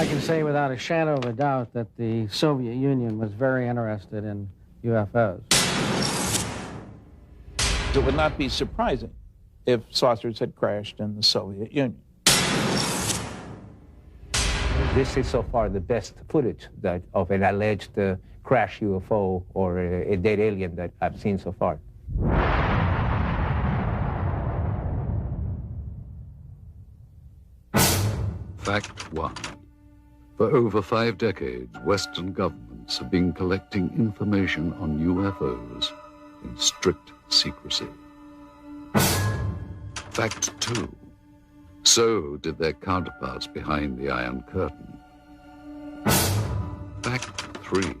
I can say without a shadow of a doubt that the Soviet Union was very interested in UFOs. It would not be surprising if saucers had crashed in the Soviet Union. This is so far the best footage of an alleged crash UFO or a dead alien that I've seen so far. Fact 1. For over 5 decades, Western governments have been collecting information on UFOs in strict secrecy. Fact 2. So did their counterparts behind the Iron Curtain. Fact 3.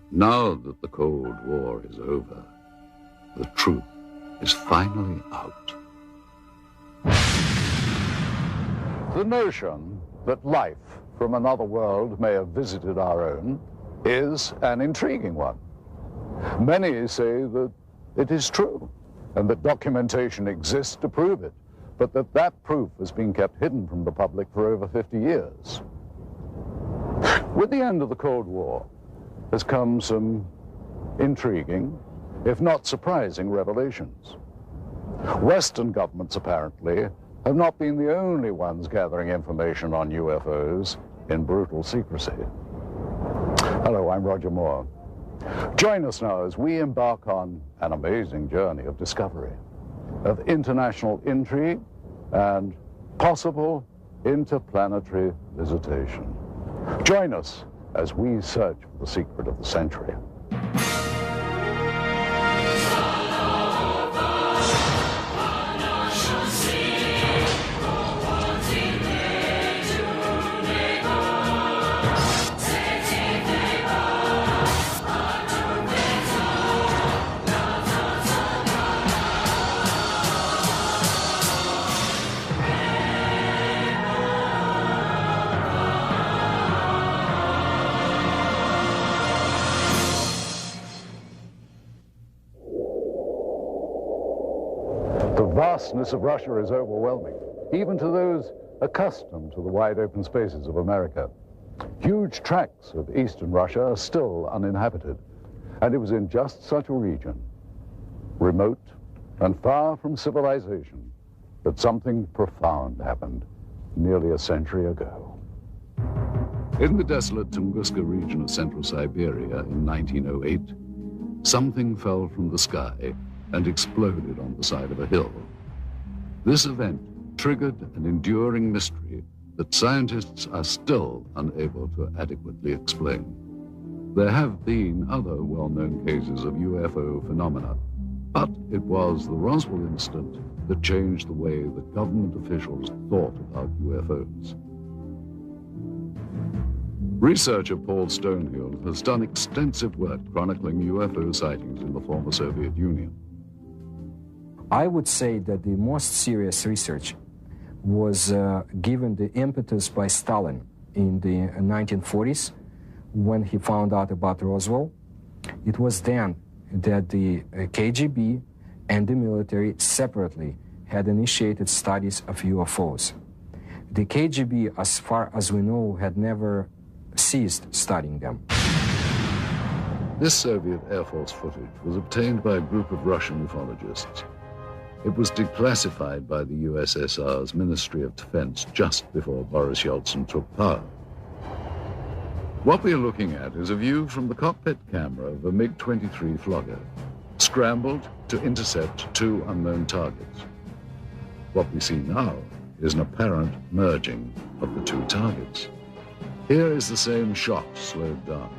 Now that the Cold War is over, the truth is finally out. The notion that life from another world may have visited our own is an intriguing one. Many say that it is true, and that documentation exists to prove it, but that proof has been kept hidden from the public for over 50 years. With the end of the Cold War has come some intriguing, if not surprising, revelations. Western governments, apparently, have not been the only ones gathering information on UFOs in brutal secrecy. Hello, I'm Roger Moore. Join us now as we embark on an amazing journey of discovery, of international intrigue, and possible interplanetary visitation. Join us as we search for the secret of the century. The vastness of Russia is overwhelming, even to those accustomed to the wide open spaces of America. Huge tracts of eastern Russia are still uninhabited, and it was in just such a region, remote and far from civilization, that something profound happened nearly a century ago. In the desolate Tunguska region of central Siberia in 1908, something fell from the sky and exploded on the side of a hill. This event triggered an enduring mystery that scientists are still unable to adequately explain. There have been other well-known cases of UFO phenomena, but it was the Roswell incident that changed the way that government officials thought about UFOs. Researcher Paul Stonehill has done extensive work chronicling UFO sightings in the former Soviet Union. I would say that the most serious research was given the impetus by Stalin in the 1940s when he found out about Roswell. It was then that the KGB and the military separately had initiated studies of UFOs. The KGB, as far as we know, had never ceased studying them. This Soviet Air Force footage was obtained by a group of Russian ufologists. It was declassified by the USSR's Ministry of Defense just before Boris Yeltsin took power. What we are looking at is a view from the cockpit camera of a MiG-23 Flogger, scrambled to intercept 2 unknown targets. What we see now is an apparent merging of the 2 targets. Here is the same shot slowed down.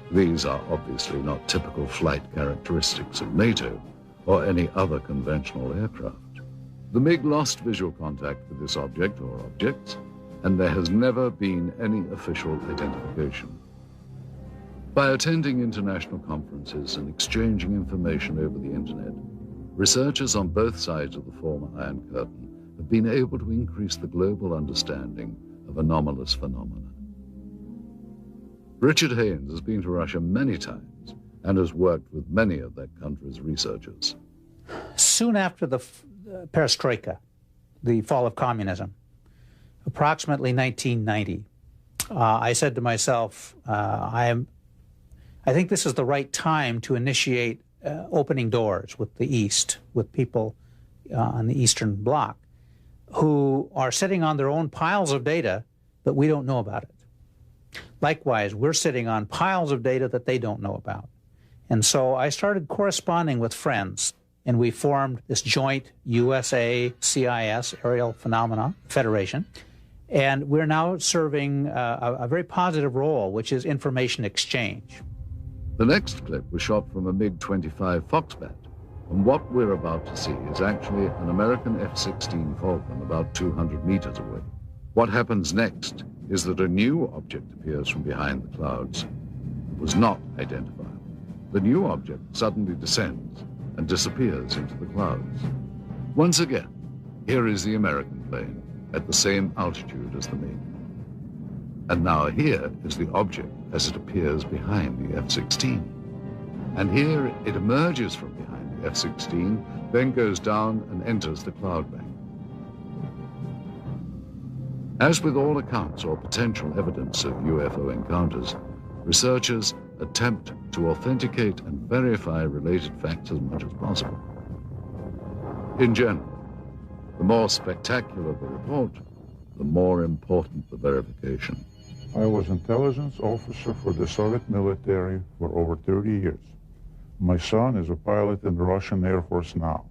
These are obviously not typical flight characteristics of NATO or any other conventional aircraft. The MiG lost visual contact with this object or objects, and there has never been any official identification. By attending international conferences and exchanging information over the internet, researchers on both sides of the former Iron Curtain have been able to increase the global understanding of anomalous phenomena. Richard Haynes has been to Russia many times and has worked with many of that country's researchers. Soon after the perestroika, the fall of communism, approximately 1990. I said to myself, I think this is the right time to initiate opening doors with the East, with people on the Eastern Bloc who are sitting on their own piles of data, but we don't know about it. Likewise, we're sitting on piles of data that they don't know about. And so I started corresponding with friends, and we formed this joint USA-CIS Aerial Phenomena Federation. And we're now serving a very positive role, which is information exchange. The next clip was shot from a MiG-25 Foxbat, and what we're about to see is actually an American F-16 Falcon about 200 meters away. What happens next is that a new object appears from behind the clouds. It was not identified. The new object suddenly descends and disappears into the clouds. Once again, here is the American plane at the same altitude as the MiG. And now here is the object as it appears behind the F-16. And here it emerges from behind the F-16, then goes down and enters the cloud bank. As with all accounts or potential evidence of UFO encounters, researchers attempt to authenticate and verify related facts as much as possible. In general, the more spectacular the report, the more important the verification. I was intelligence officer for the Soviet military for over 30 years. My son is a pilot in the Russian Air Force now.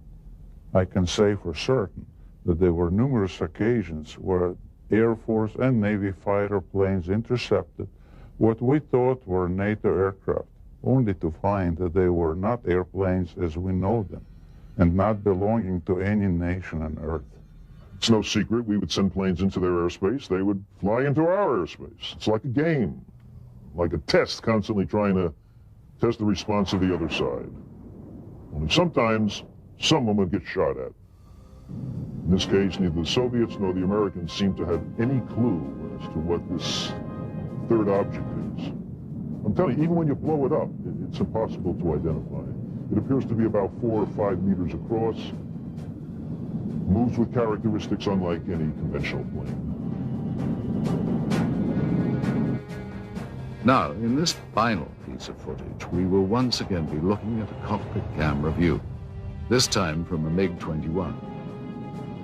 I can say for certain that there were numerous occasions where Air Force and Navy fighter planes intercepted what we thought were NATO aircraft, only to find that they were not airplanes as we know them, and not belonging to any nation on Earth. It's no secret we would send planes into their airspace. They would fly into our airspace. It's like a game, like a test, constantly trying to test the response of the other side. Only sometimes, someone would get shot at. In this case, neither the Soviets nor the Americans seem to have any clue as to what this third object is. I'm telling you, even when you blow it up, it's impossible to identify. It appears to be about 4 or 5 meters across, moves with characteristics unlike any conventional plane. Now, in this final piece of footage, we will once again be looking at a cockpit camera view, this time from a MiG-21.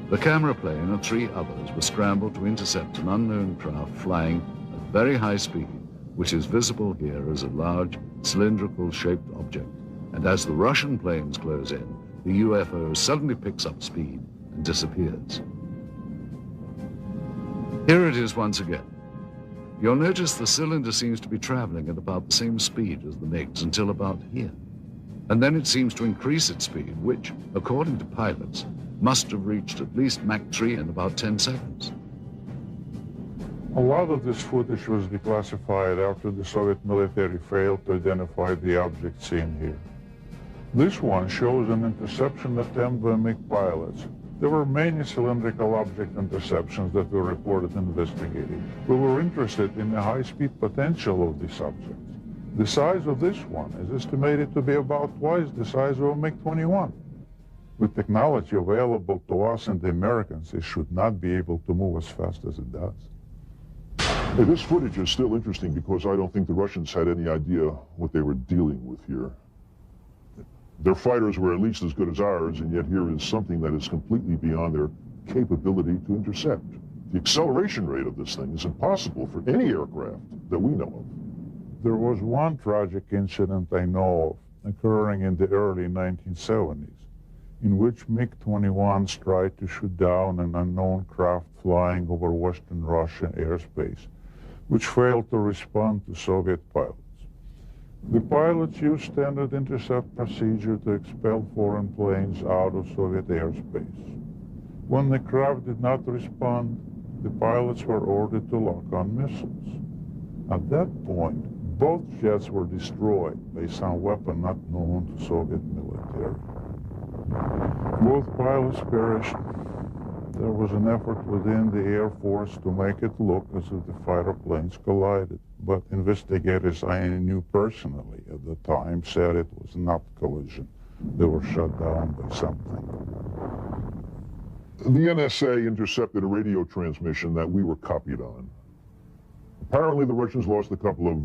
The camera plane and 3 others were scrambled to intercept an unknown craft flying at very high speed, which is visible here as a large, cylindrical-shaped object. And as the Russian planes close in, the UFO suddenly picks up speed and disappears. Here it is once again. You'll notice the cylinder seems to be traveling at about the same speed as the MiGs until about here. And then it seems to increase its speed, which, according to pilots, must have reached at least Mach 3 in about 10 seconds. A lot of this footage was declassified after the Soviet military failed to identify the object seen here. This one shows an interception attempt by MiG pilots. There were many cylindrical object interceptions that were reported and investigated. We were interested in the high-speed potential of these objects. The size of this one is estimated to be about twice the size of a MiG-21. With technology available to us and the Americans, it should not be able to move as fast as it does. Hey, this footage is still interesting because I don't think the Russians had any idea what they were dealing with here. Their fighters were at least as good as ours, and yet here is something that is completely beyond their capability to intercept. The acceleration rate of this thing is impossible for any aircraft that we know of. There was one tragic incident I know of occurring in the early 1970s, in which MiG-21s tried to shoot down an unknown craft flying over Western Russian airspace, which failed to respond to Soviet pilots. The pilots used standard intercept procedure to expel foreign planes out of Soviet airspace. When the craft did not respond, the pilots were ordered to lock on missiles. At that point, both jets were destroyed by some weapon not known to Soviet military. Both pilots perished. There was an effort within the Air Force to make it look as if the fighter planes collided, but investigators I knew personally at the time said it was not collision. They were shot down by something. The NSA intercepted a radio transmission that we were copied on. Apparently, the Russians lost a couple of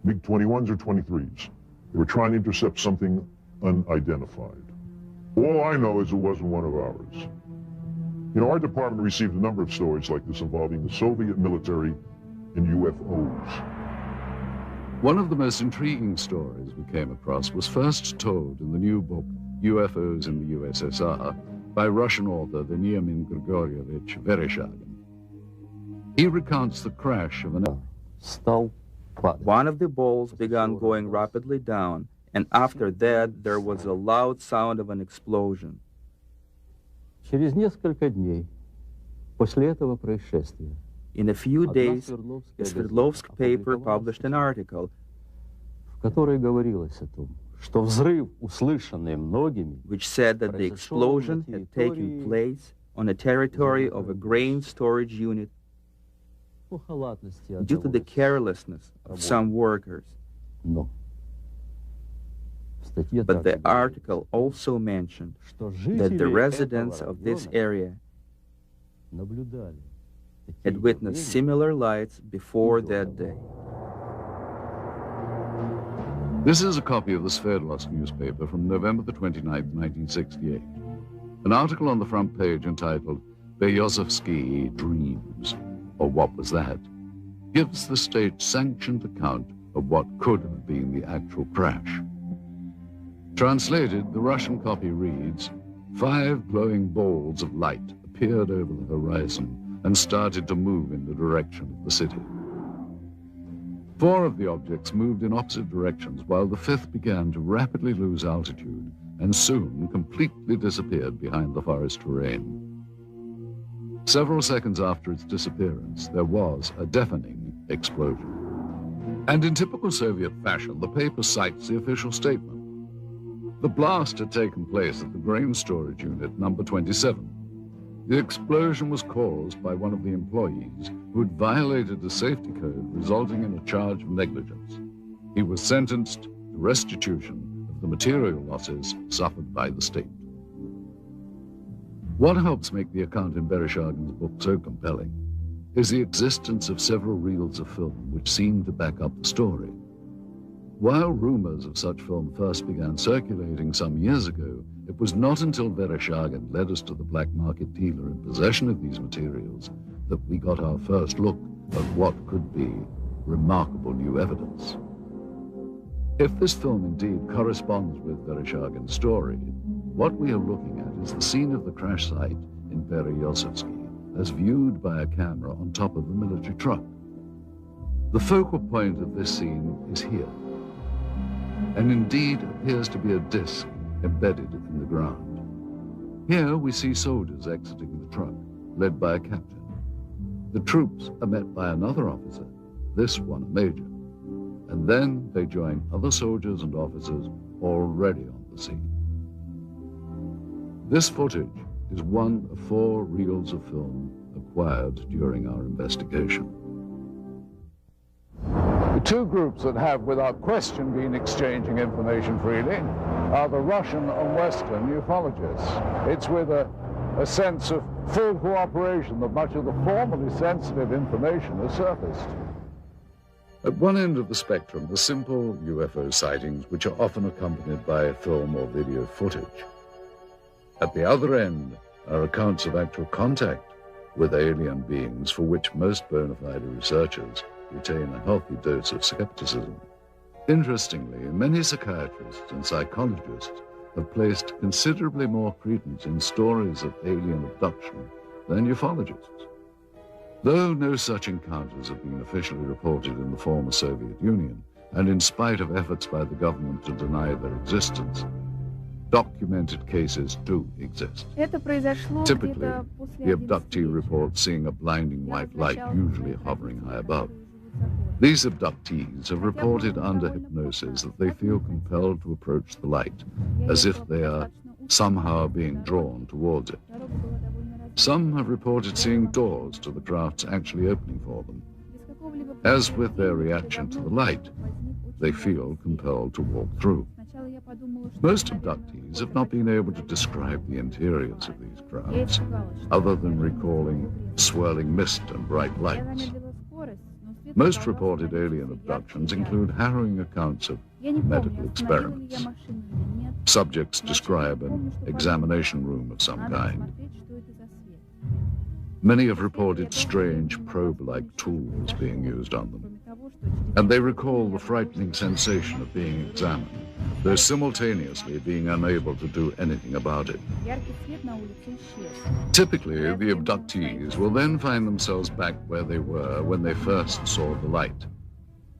MiG-21s or 23s. They were trying to intercept something unidentified. All I know is it wasn't one of ours. You know, our department received a number of stories like this involving the Soviet military and UFOs. One of the most intriguing stories we came across was first told in the new book, UFOs in the USSR, by Russian author Veniamin Grigorievich Vereshchagin. He recounts the crash of an... One of the balls began going rapidly down, and after that there was a loud sound of an explosion. Через несколько дней после этого происшествия In a few days, a Sverdlovsk paper published an article в которой говорилось о том, что взрыв, услышанный многими, which said that the explosion had taken place on the territory of a grain storage unit due to the carelessness of some workers. But the article also mentioned that the residents of this area had witnessed similar lights before that day. This is a copy of the Sverdlovsk newspaper from November the 29th, 1968. An article on the front page entitled Berezovsky Dreams, or What Was That?, gives the state-sanctioned account of what could have been the actual crash. Translated, the Russian copy reads, 5 glowing balls of light appeared over the horizon and started to move in the direction of the city. 4 of the objects moved in opposite directions, while the 5th began to rapidly lose altitude and soon completely disappeared behind the forest terrain. Several seconds after its disappearance, there was a deafening explosion. And in typical Soviet fashion, the paper cites the official statement. The blast had taken place at the grain storage unit number 27. The explosion was caused by one of the employees who had violated the safety code, resulting in a charge of negligence. He was sentenced to restitution of the material losses suffered by the state. What helps make the account in Vereshchagin's book so compelling is the existence of several reels of film which seem to back up the story. While rumors of such film first began circulating some years ago, it was not until Vereshchagin led us to the black market dealer in possession of these materials that we got our first look at what could be remarkable new evidence. If this film indeed corresponds with Vereshchagin's story, what we are looking at is the scene of the crash site in Berezovsky as viewed by a camera on top of a military truck. The focal point of this scene is here, and indeed appears to be a disc embedded in the ground. Here we see soldiers exiting the truck, led by a captain. The troops are met by another officer, this one a major, and then they join other soldiers and officers already on the scene. This footage is one of 4 reels of film acquired during our investigation. The 2 groups that have, without question, been exchanging information freely are the Russian and Western ufologists. It's with a sense of full cooperation that much of the formerly sensitive information has surfaced. At one end of the spectrum are simple UFO sightings, which are often accompanied by film or video footage. At the other end are accounts of actual contact with alien beings, for which most bona fide researchers retain a healthy dose of skepticism. Interestingly, many psychiatrists and psychologists have placed considerably more credence in stories of alien abduction than ufologists. Though no such encounters have been officially reported in the former Soviet Union, and in spite of efforts by the government to deny their existence, documented cases do exist. Typically, the abductee reports seeing a blinding white light, usually hovering high above. These abductees have reported under hypnosis that they feel compelled to approach the light, as if they are somehow being drawn towards it. Some have reported seeing doors to the crafts actually opening for them. As with their reaction to the light, they feel compelled to walk through. Most abductees abductees have not been able to describe the interiors of these crafts, other than recalling swirling mist and bright lights. Most reported alien abductions include harrowing accounts of medical experiments. Subjects describe an examination room of some kind. Many have reported strange probe-like tools being used on them, and they recall the frightening sensation of being examined, though simultaneously being unable to do anything about it. Typically, the abductees will then find themselves back where they were when they first saw the light,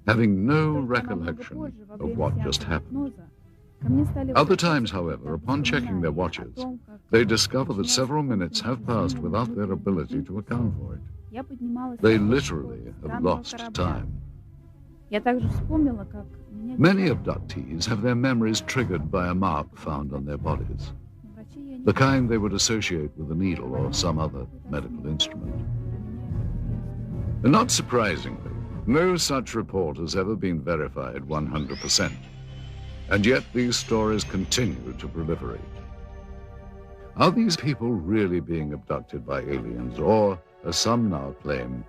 having no recollection of what just happened. Other times, however, upon checking their watches, they discover that several minutes have passed without their ability to account for it. They literally have lost time. Many abductees have their memories triggered by a mark found on their bodies, the kind they would associate with a needle or some other medical instrument. And not surprisingly, no such report has ever been verified 100%. And yet these stories continue to proliferate. Are these people really being abducted by aliens, or, as some now claim,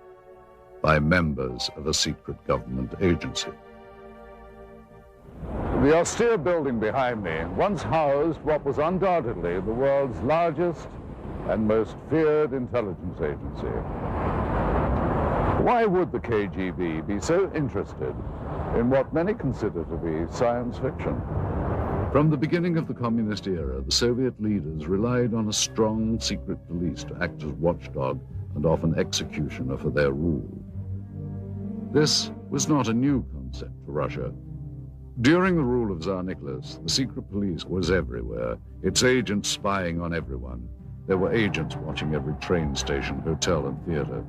by members of a secret government agency? The austere building behind me once housed what was undoubtedly the world's largest and most feared intelligence agency. Why would the KGB be so interested in what many consider to be science fiction? From the beginning of the communist era, the Soviet leaders relied on a strong secret police to act as watchdog and often executioner for their rule. This was not a new concept for Russia. During the rule of Tsar Nicholas, the secret police was everywhere, its agents spying on everyone. There were agents watching every train station, hotel, and theater.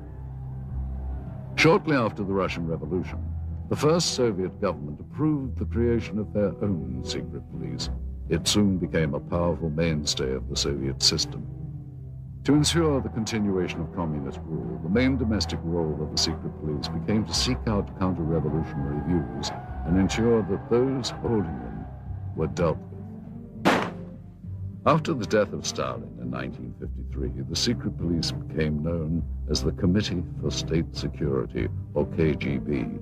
Shortly after the Russian Revolution, the first Soviet government approved the creation of their own secret police. It soon became a powerful mainstay of the Soviet system. To ensure the continuation of communist rule, the main domestic role of the secret police became to seek out counter-revolutionary views and ensure that those holding them were dealt with. After the death of Stalin in 1953, the secret police became known as the Committee for State Security, or KGB.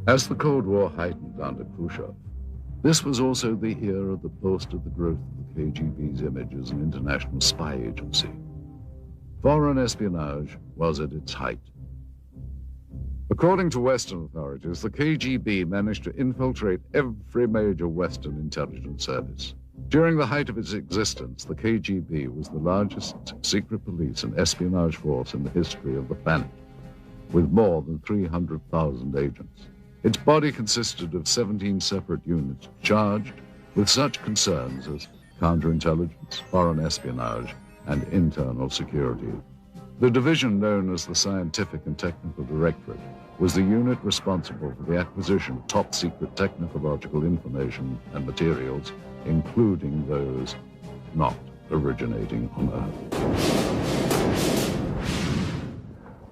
As the Cold War heightened under Khrushchev, this was also the era that boasted the growth of the KGB's image as an international spy agency. Foreign espionage was at its height. According to Western authorities, the KGB managed to infiltrate every major Western intelligence service. During the height of its existence, the KGB was the largest secret police and espionage force in the history of the planet, with more than 300,000 agents. Its body consisted of 17 separate units charged with such concerns as counterintelligence, foreign espionage, and internal security. The division known as the Scientific and Technical Directorate was the unit responsible for the acquisition of top-secret technological information and materials, including those not originating on Earth.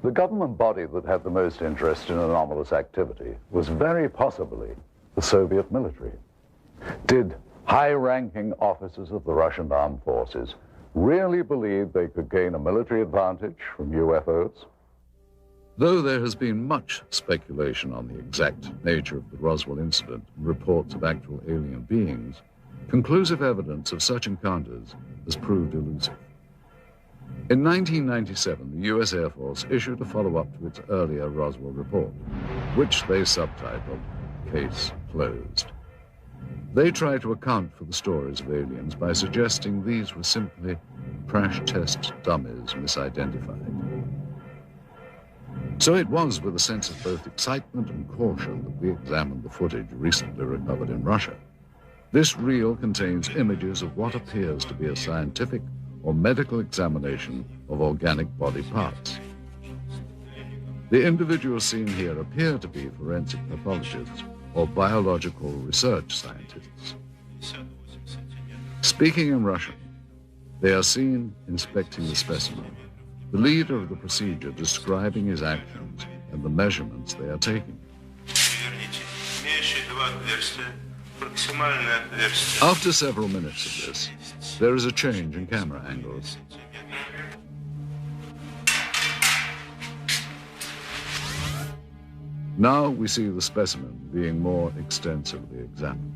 The government body that had the most interest in anomalous activity was very possibly the Soviet military. Did high-ranking officers of the Russian armed forces really believe they could gain a military advantage from UFOs? Though there has been much speculation on the exact nature of the Roswell incident and reports of actual alien beings, conclusive evidence of such encounters has proved elusive. In 1997, the U.S. Air Force issued a follow-up to its earlier Roswell report, which they subtitled Case Closed. They tried to account for the stories of aliens by suggesting these were simply crash test dummies misidentified. So it was with a sense of both excitement and caution that we examined the footage recently recovered in Russia. This reel contains images of what appears to be a scientific or medical examination of organic body parts. The individuals seen here appear to be forensic pathologists or biological research scientists. Speaking in Russian, they are seen inspecting the specimen, the leader of the procedure describing his actions and the measurements they are taking. After several minutes of this, there is a change in camera angles. Now we see the specimen being more extensively examined.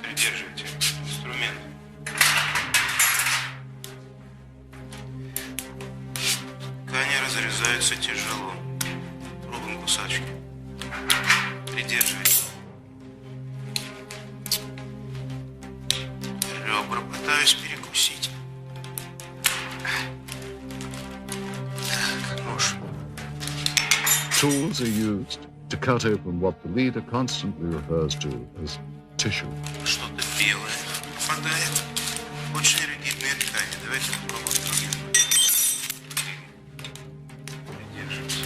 Придерживайте инструмент. Ткани разрезаются тяжело. Пробуем кусачки. Придерживайте. Ребра пытаюсь перекусить. Так, нож. Tools are used to cut open what the leader constantly refers to as tissue. Что-то белое попадает. Очень ригидные ткани. Давайте попробуем другим. Придерживайся.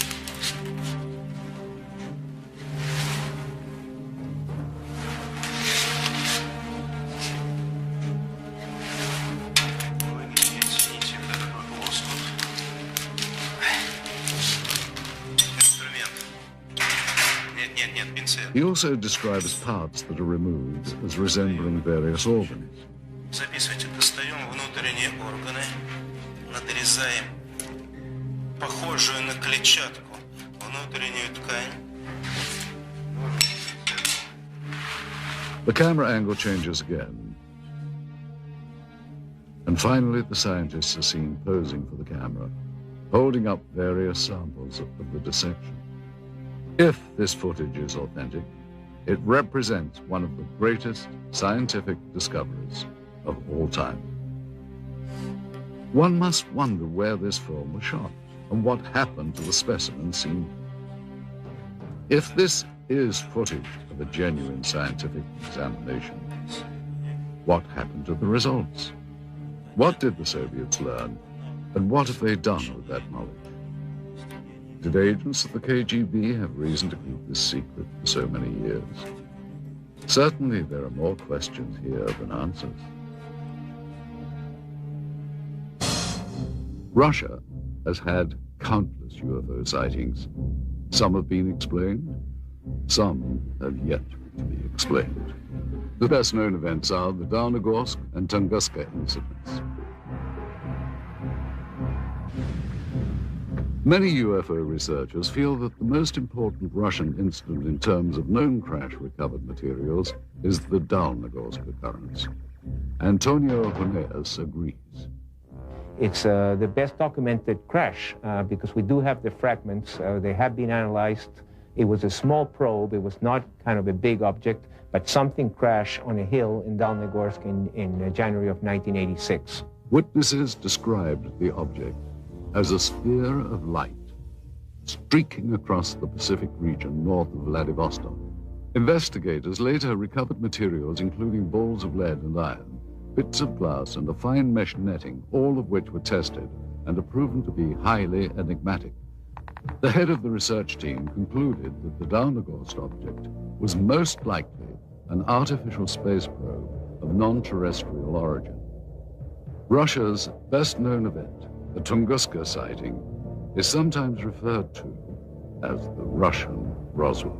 Вы не оцените вот этот вот лоскут. Инструмент. Нет, пинцет. He also describes parts that are removed as resembling various organs. Записывайте, достаем внутренние органы, надрезаем похожую на клетчатку внутреннюю ткань. The camera angle changes again. And finally, the scientists are seen posing for the camera, holding up various samples of the dissection. If this footage is authentic, it represents one of the greatest scientific discoveries of all time. One must wonder where this film was shot and what happened to the specimen seen. If this is footage of a genuine scientific examination, what happened to the results? What did the Soviets learn, and what have they done with that knowledge? Did agents of the KGB have reason to keep this secret for so many years? Certainly there are more questions here than answers. Russia has had countless UFO sightings. Some have been explained, some have yet to be explained. The best known events are the Downogorsk and Tunguska incidents. Many UFO researchers feel that the most important Russian incident in terms of known crash recovered materials is the Downogorsk occurrence. Antonio Huneas agrees. It's the best documented crash because we do have the fragments. They have been analyzed. It was a small probe. It was not kind of a big object, but something crashed on a hill in Downogorsk in January of 1986. Witnesses described the object as a sphere of light streaking across the Pacific region north of Vladivostok. Investigators later recovered materials including balls of lead and iron, bits of glass and a fine mesh netting, all of which were tested and are proven to be highly enigmatic. The head of the research team concluded that the Downogorsk object was most likely an artificial space probe of non-terrestrial origin. Russia's best-known event, the Tunguska sighting, is sometimes referred to as the Russian Roswell.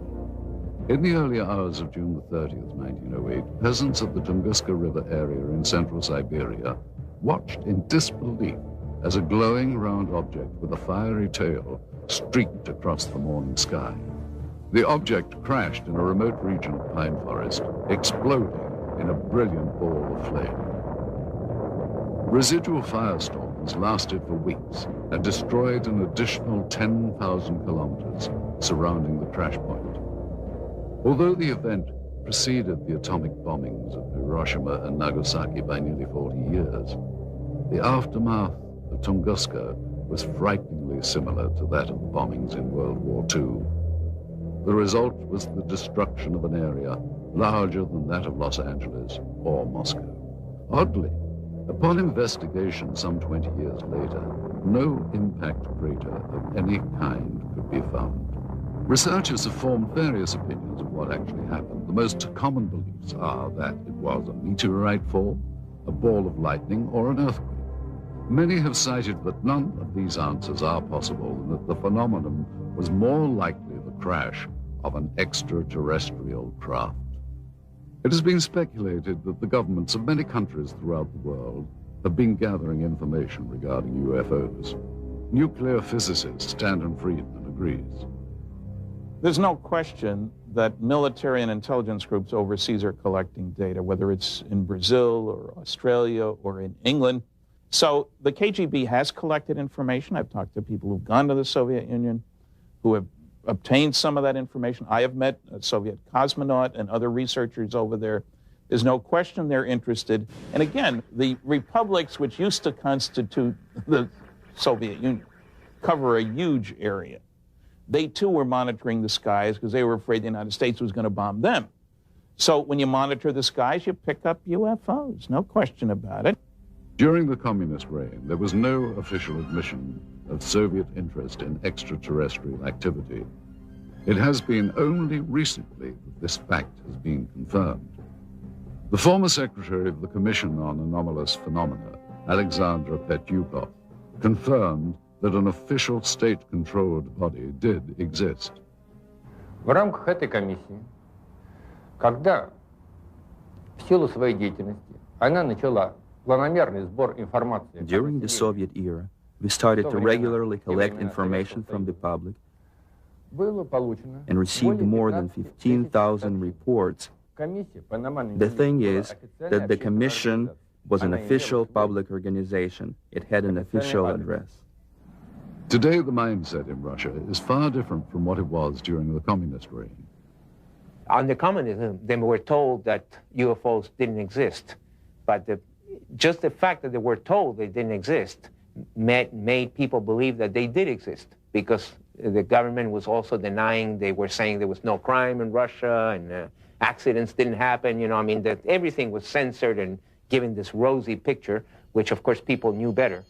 In the early hours of June the 30th, 1908, peasants of the Tunguska River area in central Siberia watched in disbelief as a glowing round object with a fiery tail streaked across the morning sky. The object crashed in a remote region of pine forest, exploding in a brilliant ball of flame. Residual firestorms lasted for weeks and destroyed an additional 10,000 kilometers surrounding the crash point. Although the event preceded the atomic bombings of Hiroshima and Nagasaki by nearly 40 years, the aftermath of Tunguska was frighteningly similar to that of the bombings in World War II. The result was the destruction of an area larger than that of Los Angeles or Moscow. Oddly, upon investigation some 20 years later, no impact crater of any kind could be found. Researchers have formed various opinions of what actually happened. The most common beliefs are that it was a meteorite fall, a ball of lightning, or an earthquake. Many have cited that none of these answers are possible and that the phenomenon was more likely the crash of an extraterrestrial craft. It has been speculated that the governments of many countries throughout the world have been gathering information regarding UFOs. Nuclear physicist Stanton Friedman agrees. There's no question that military and intelligence groups overseas are collecting data, whether it's in Brazil or Australia or in England. So the KGB has collected information. I've talked to people who've gone to the Soviet Union, who have obtained some of that information. I have met a Soviet cosmonaut and other researchers over there. There's no question they're interested. And again, the republics which used to constitute the Soviet Union cover a huge area. They too were monitoring the skies because they were afraid the United States was going to bomb them. So when you monitor the skies, you pick up UFOs, no question about it. During the communist reign, there was no official admission of Soviet interest in extraterrestrial activity. It has been only recently that this fact has been confirmed. The former secretary of the Commission on Anomalous Phenomena, Alexandra Petyukov, confirmed that an official state-controlled body did exist. В рамках этой комиссии, когда в силу своей деятельности она начала планомерный сбор информации. During the Soviet era, we started to regularly collect information from the public and received more than 15,000 reports. The thing is that the commission was an official public organization. It had an official address. Today, the mindset in Russia is far different from what it was during the communist reign. Under communism, they were told that UFOs didn't exist, but just the fact that they were told they didn't exist made people believe that they did exist, because the government was also denying. They were saying there was no crime in Russia and accidents didn't happen. You know, I mean, that everything was censored and given this rosy picture, which of course people knew better.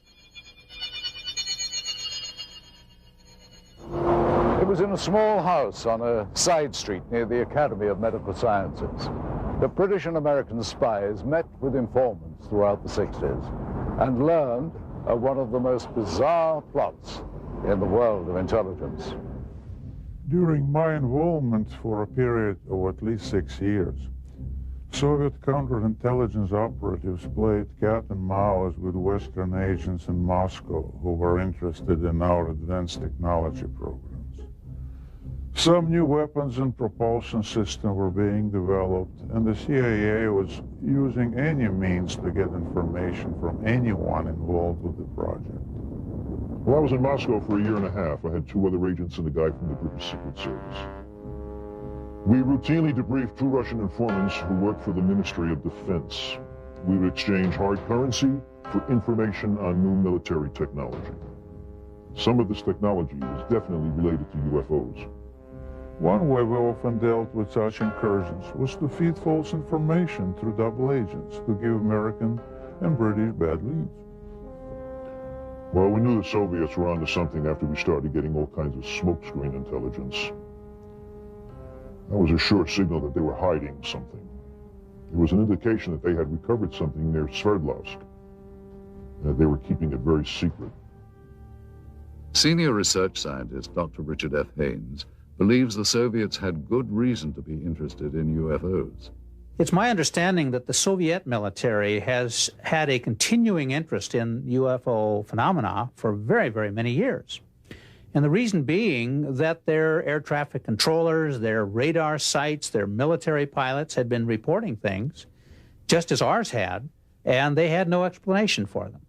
It was in a small house on a side street near the Academy of Medical Sciences. The British and American spies met with informants throughout the 60s and learned of one of the most bizarre plots in the world of intelligence. During my involvement for a period of at least 6 years, Soviet counterintelligence operatives played cat and mouse with Western agents in Moscow who were interested in our advanced technology programs. Some new weapons and propulsion systems were being developed, and the CIA was using any means to get information from anyone involved with the project. Well, I was in Moscow for a year and a half. I had 2 other agents and a guy from the British Secret Service. We routinely debriefed 2 Russian informants who worked for the Ministry of Defense. We would exchange hard currency for information on new military technology. Some of this technology was definitely related to UFOs. One way we often dealt with such incursions was to feed false information through double agents to give American and British bad leads. Well, we knew the Soviets were onto something after we started getting all kinds of smokescreen intelligence. That was a sure signal that they were hiding something. It was an indication that they had recovered something near Sverdlovsk. They were keeping it very secret. Senior research scientist Dr. Richard F. Haynes believes the Soviets had good reason to be interested in UFOs. It's my understanding that the Soviet military has had a continuing interest in UFO phenomena for very, very many years. And the reason being that their air traffic controllers, their radar sites, their military pilots had been reporting things, just as ours had, and they had no explanation for them.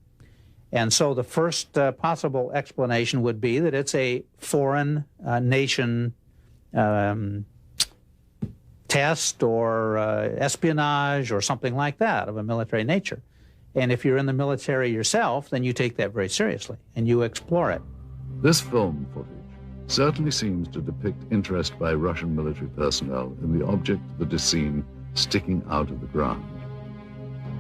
And so the first possible explanation would be that it's a foreign nation test or espionage or something like that of a military nature. And if you're in the military yourself, then you take that very seriously and you explore it. This film footage certainly seems to depict interest by Russian military personnel in the object that is seen sticking out of the ground.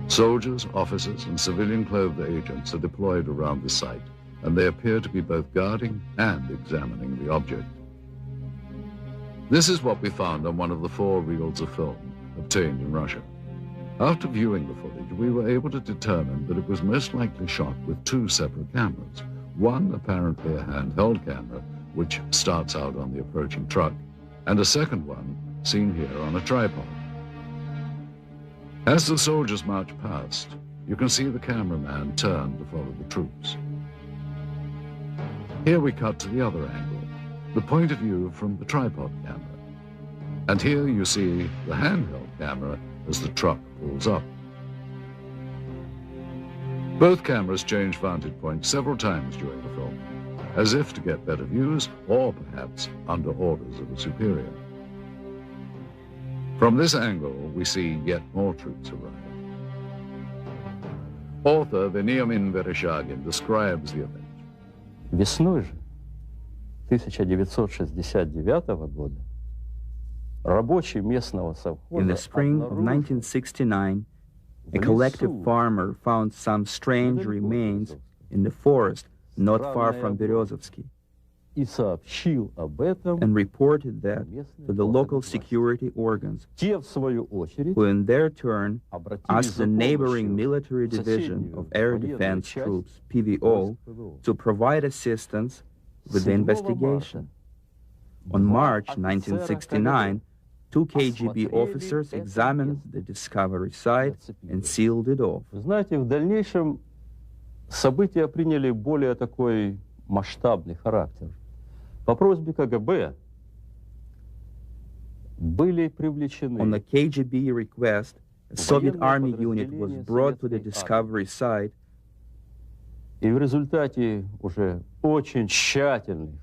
Soldiers, officers, and civilian-clothed agents are deployed around the site, and they appear to be both guarding and examining the object. This is what we found on one of the 4 reels of film obtained in Russia. After viewing the footage, we were able to determine that it was most likely shot with 2 separate cameras. One apparently a handheld camera, which starts out on the approaching truck, and a second one seen here on a tripod. As the soldiers march past, you can see the cameraman turn to follow the troops. Here we cut to the other angle, the point of view from the tripod camera. And here you see the handheld camera as the truck pulls up. Both cameras change vantage points several times during the film, as if to get better views or perhaps under orders of a superior. From this angle, we see yet more troops arrive. Author Veniamin Vereshchagin describes the event. Весной же 1969 года рабочие местного совхоза In the spring of 1969, a collective farmer found some strange remains in the forest not far from Berezovsky и сообщил об этом, and reported that to the local security organs, те в свою очередь who in their turn обратились asked за the neighboring помощью military division of air военную defense часть troops, PVO, ПВО. to provide assistance with the 7 investigation. On March 1969, 2 KGB officers examined the discovery site and sealed it off. Вы знаете, в дальнейшем события приняли более такой масштабный характер. По просьбе КГБ были привлечены On the KGB request, a Soviet army unit was brought to the discovery site, и в результате уже очень тщательных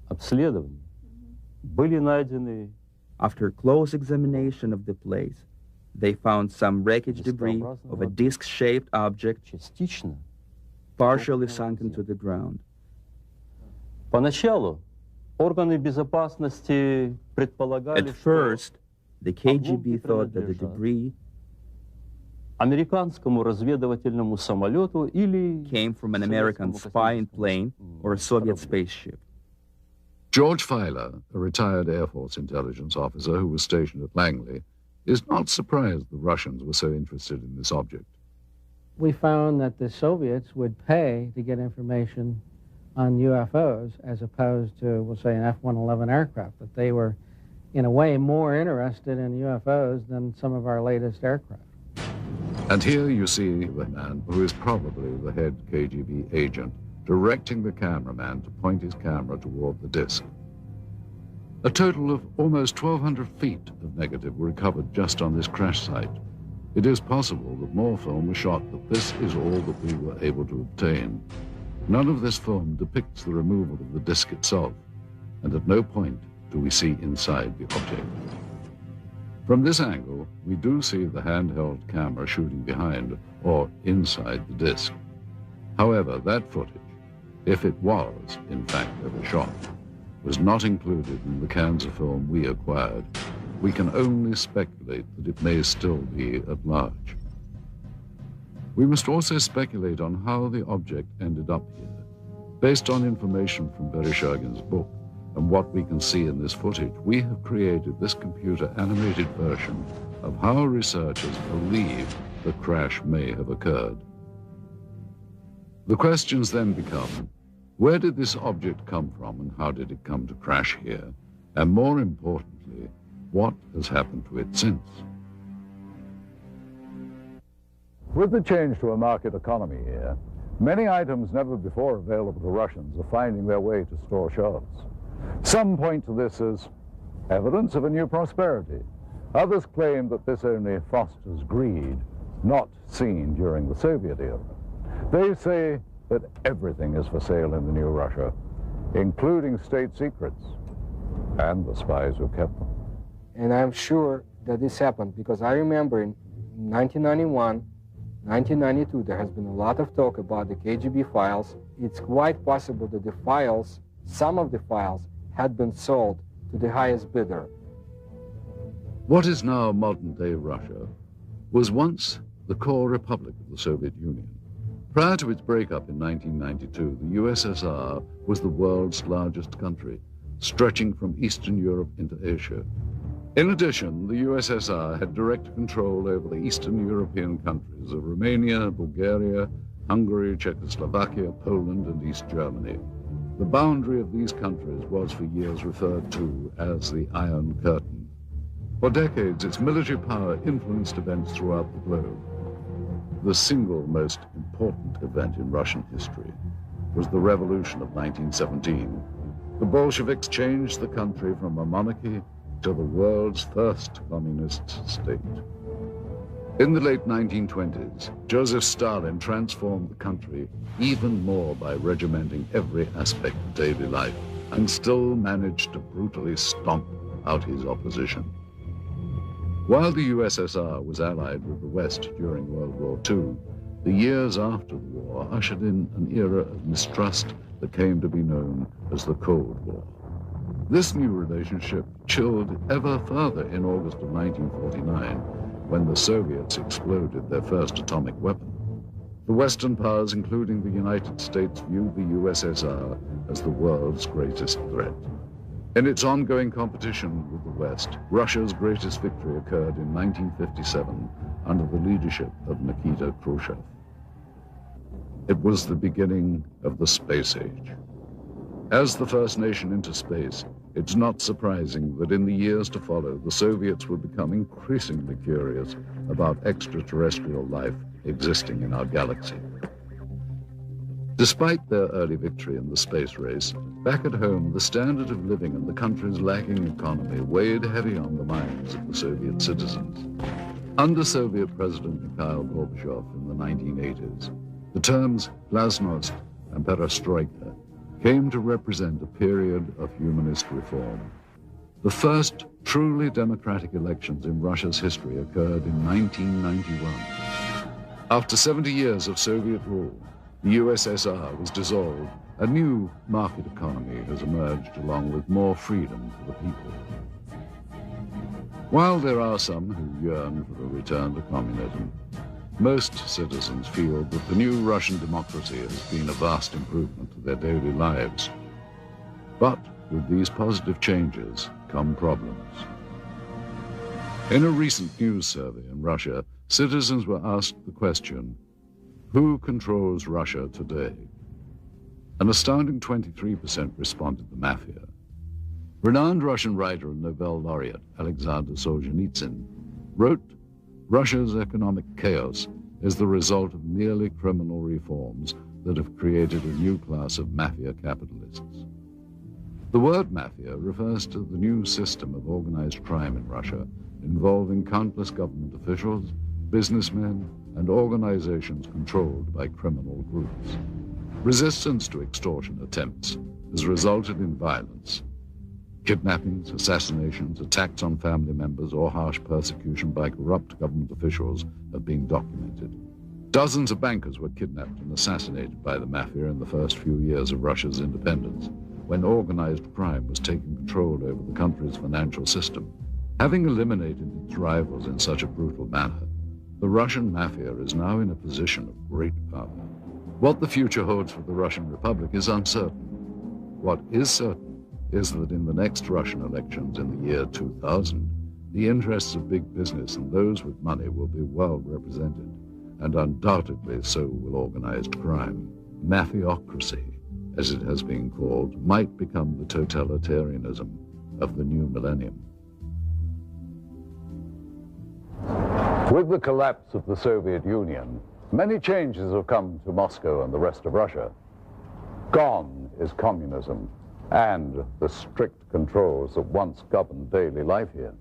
обследований были найдены after close examination of the place. They found some wreckage debris of a disc-shaped object частично. partially sunken to the ground. Поначалу органы безопасности предполагали, At first, the KGB thought that the debris американскому разведывательному самолету или came from an American spy plane or a Soviet spaceship. George Filer, a retired Air Force intelligence officer who was stationed at Langley, is not surprised the Russians were so interested in this object. We found that the Soviets would pay to get information on UFOs as opposed to, we'll say, an F-111 aircraft, that they were, in a way, more interested in UFOs than some of our latest aircraft. And here you see the man who is probably the head KGB agent directing the cameraman to point his camera toward the disc. A total of almost 1,200 feet of negative were recovered just on this crash site. It is possible that more film was shot, but this is all that we were able to obtain. None of this film depicts the removal of the disc itself, and at no point do we see inside the object. From this angle, we do see the handheld camera shooting behind or inside the disc. However, that footage, if it was, in fact, ever shot, was not included in the cans of film we acquired. We can only speculate that it may still be at large. We must also speculate on how the object ended up here. Based on information from Vereshchagin's book and what we can see in this footage, we have created this computer-animated version of how researchers believe the crash may have occurred. The questions then become, where did this object come from and how did it come to crash here? And more importantly, what has happened to it since? With the change to a market economy here, many items never before available to Russians are finding their way to store shelves. Some point to this as evidence of a new prosperity. Others claim that this only fosters greed, not seen during the Soviet era. They say that everything is for sale in the new Russia, including state secrets and the spies who kept them. And I'm sure that this happened because I remember in 1991, 1992, there has been a lot of talk about the KGB files. It's quite possible that the files, some of the files, had been sold to the highest bidder. What is now modern-day Russia was once the core republic of the Soviet Union. Prior to its breakup in 1992, the USSR was the world's largest country, stretching from Eastern Europe into Asia. In addition, the USSR had direct control over the Eastern European countries of Romania, Bulgaria, Hungary, Czechoslovakia, Poland, and East Germany. The boundary of these countries was for years referred to as the Iron Curtain. For decades, its military power influenced events throughout the globe. The single most important event in Russian history was the Revolution of 1917. The Bolsheviks changed the country from a monarchy to the world's first communist state. In the late 1920s, Joseph Stalin transformed the country even more by regimenting every aspect of daily life, and still managed to brutally stomp out his opposition. While the USSR was allied with the West during World War II, the years after the war ushered in an era of mistrust that came to be known as the Cold War. This new relationship chilled ever further in August of 1949, when the Soviets exploded their first atomic weapon. The Western powers, including the United States, viewed the USSR as the world's greatest threat. In its ongoing competition with the West, Russia's greatest victory occurred in 1957 under the leadership of Nikita Khrushchev. It was the beginning of the space age. As the first nation into space, it's not surprising that in the years to follow, the Soviets would become increasingly curious about extraterrestrial life existing in our galaxy. Despite their early victory in the space race, back at home, the standard of living and the country's lagging economy weighed heavy on the minds of the Soviet citizens. Under Soviet President Mikhail Gorbachev in the 1980s, the terms glasnost and perestroika came to represent a period of humanist reform. The first truly democratic elections in Russia's history occurred in 1991. After 70 years of Soviet rule, the USSR was dissolved. A new market economy has emerged along with more freedom for the people. While there are some who yearn for a return to communism, most citizens feel that the new Russian democracy has been a vast improvement to their daily lives. But with these positive changes come problems. In a recent news survey in Russia, citizens were asked the question, who controls Russia today? An astounding 23% responded the mafia. Renowned Russian writer and Nobel laureate Alexander Solzhenitsyn wrote, Russia's economic chaos is the result of merely criminal reforms that have created a new class of mafia capitalists. The word mafia refers to the new system of organized crime in Russia involving countless government officials, businessmen, and organizations controlled by criminal groups. Resistance to extortion attempts has resulted in violence. Kidnappings, assassinations, attacks on family members, or harsh persecution by corrupt government officials have been documented. Dozens of bankers were kidnapped and assassinated by the mafia in the first few years of Russia's independence, when organized crime was taking control over the country's financial system. Having eliminated its rivals in such a brutal manner, the Russian mafia is now in a position of great power. What the future holds for the Russian Republic is uncertain. What is certain is that in the next Russian elections in the year 2000, the interests of big business and those with money will be well represented, and undoubtedly so will organized crime. Mafiocracy, as it has been called, might become the totalitarianism of the new millennium. With the collapse of the Soviet Union, many changes have come to Moscow and the rest of Russia. Gone is communism and the strict controls that once governed daily life here.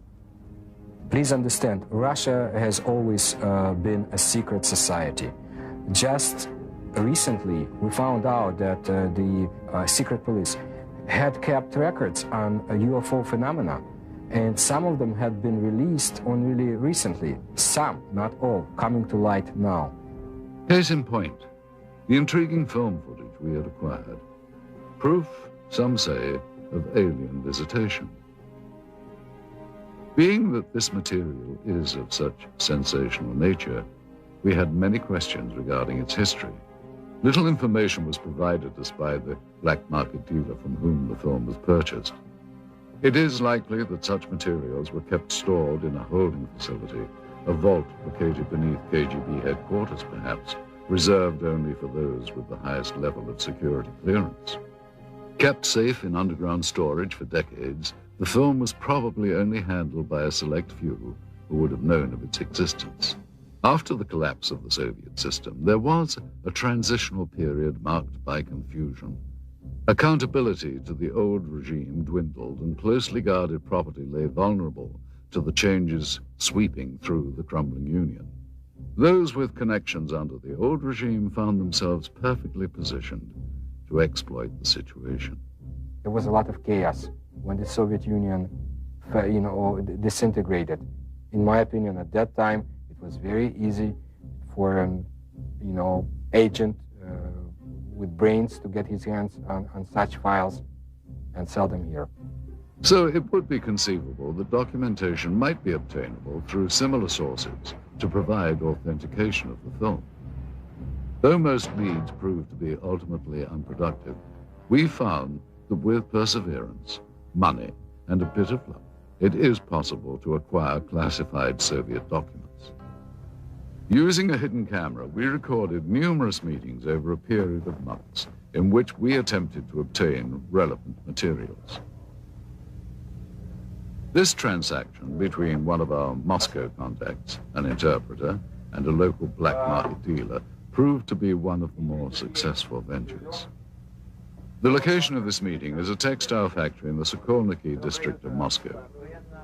Please understand, Russia has always been a secret society. Just recently, we found out that the secret police had kept records on UFO phenomena, and some of them had been released only recently. Some, not all, coming to light now. Case in point, the intriguing film footage we had acquired. Proof, some say, of alien visitation. Being that this material is of such sensational nature, we had many questions regarding its history. Little information was provided us by the black market dealer from whom the film was purchased. It is likely that such materials were kept stored in a holding facility, a vault located beneath KGB headquarters perhaps, reserved only for those with the highest level of security clearance. Kept safe in underground storage for decades, the film was probably only handled by a select few who would have known of its existence. After the collapse of the Soviet system, there was a transitional period marked by confusion. Accountability to the old regime dwindled, and closely guarded property lay vulnerable to the changes sweeping through the crumbling Union. Those with connections under the old regime found themselves perfectly positioned to exploit the situation. There was a lot of chaos when the Soviet Union, disintegrated. In my opinion, at that time, it was very easy for an, agent with brains to get his hands on such files and sell them here. So it would be conceivable that documentation might be obtainable through similar sources to provide authentication of the film. Though most leads proved to be ultimately unproductive, we found that with perseverance, money, and a bit of luck, it is possible to acquire classified Soviet documents. Using a hidden camera, we recorded numerous meetings over a period of months in which we attempted to obtain relevant materials. This transaction between one of our Moscow contacts, an interpreter, and a local black market dealer proved to be one of the more successful ventures. The location of this meeting is a textile factory in the Sokolniki district of Moscow.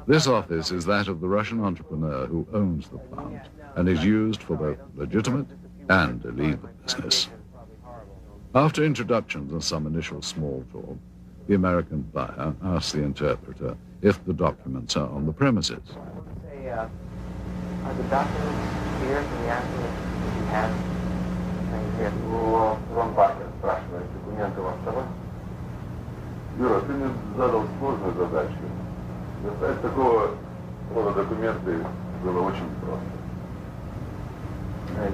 This office is that of the Russian entrepreneur who owns the plant and is used for both legitimate and illegal business. After introductions and some initial small talk, the American buyer asks the interpreter if the documents are on the premises. Are the documents here in the accident that you have? Вон Баркер спрашивает, документы у вас с собой? Юра, ты мне задал сложную задачу. Достать такого рода документы было очень просто.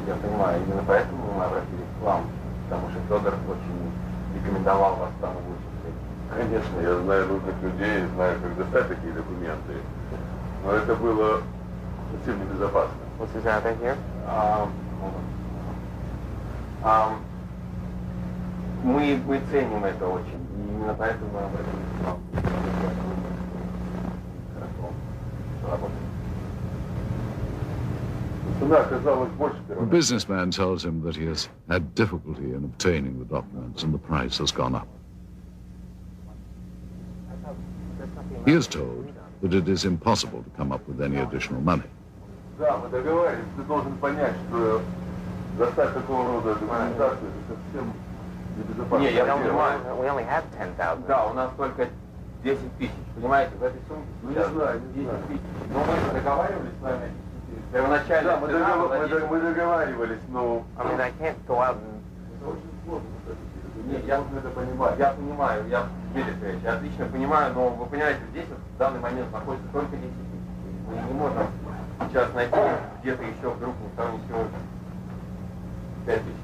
Я понимаю, именно поэтому мы обратились к вам, потому что Федор очень рекомендовал вас там улучшить. Конечно, я знаю нужных людей, знаю, как достать такие документы, но это было совсем небезопасно. What's this out here? Мы ценим это очень, и именно поэтому мы обратились к вам. The businessman tells him that he has had difficulty in obtaining the documents and the price has gone up. He is told that it is impossible to come up with any additional money. Да, мы договаривались, ты должен понять, что достать такого рода документацию это совсем небезопасно. Не, я понимаю, we only have 10,000. Да, у нас только 10 тысяч, понимаете, в этой сумке сейчас 10 тысяч. Но мы договаривались с вами, первоначально... Да, мы договаривались, но... I mean, I can't go out and... Это очень сложно, нет, я это понимаю, я понимаю, я отлично понимаю, но вы понимаете, здесь в данный момент находится только 10 тысяч. Мы не можем сейчас найти где-то еще вдруг там еще 5 тысяч.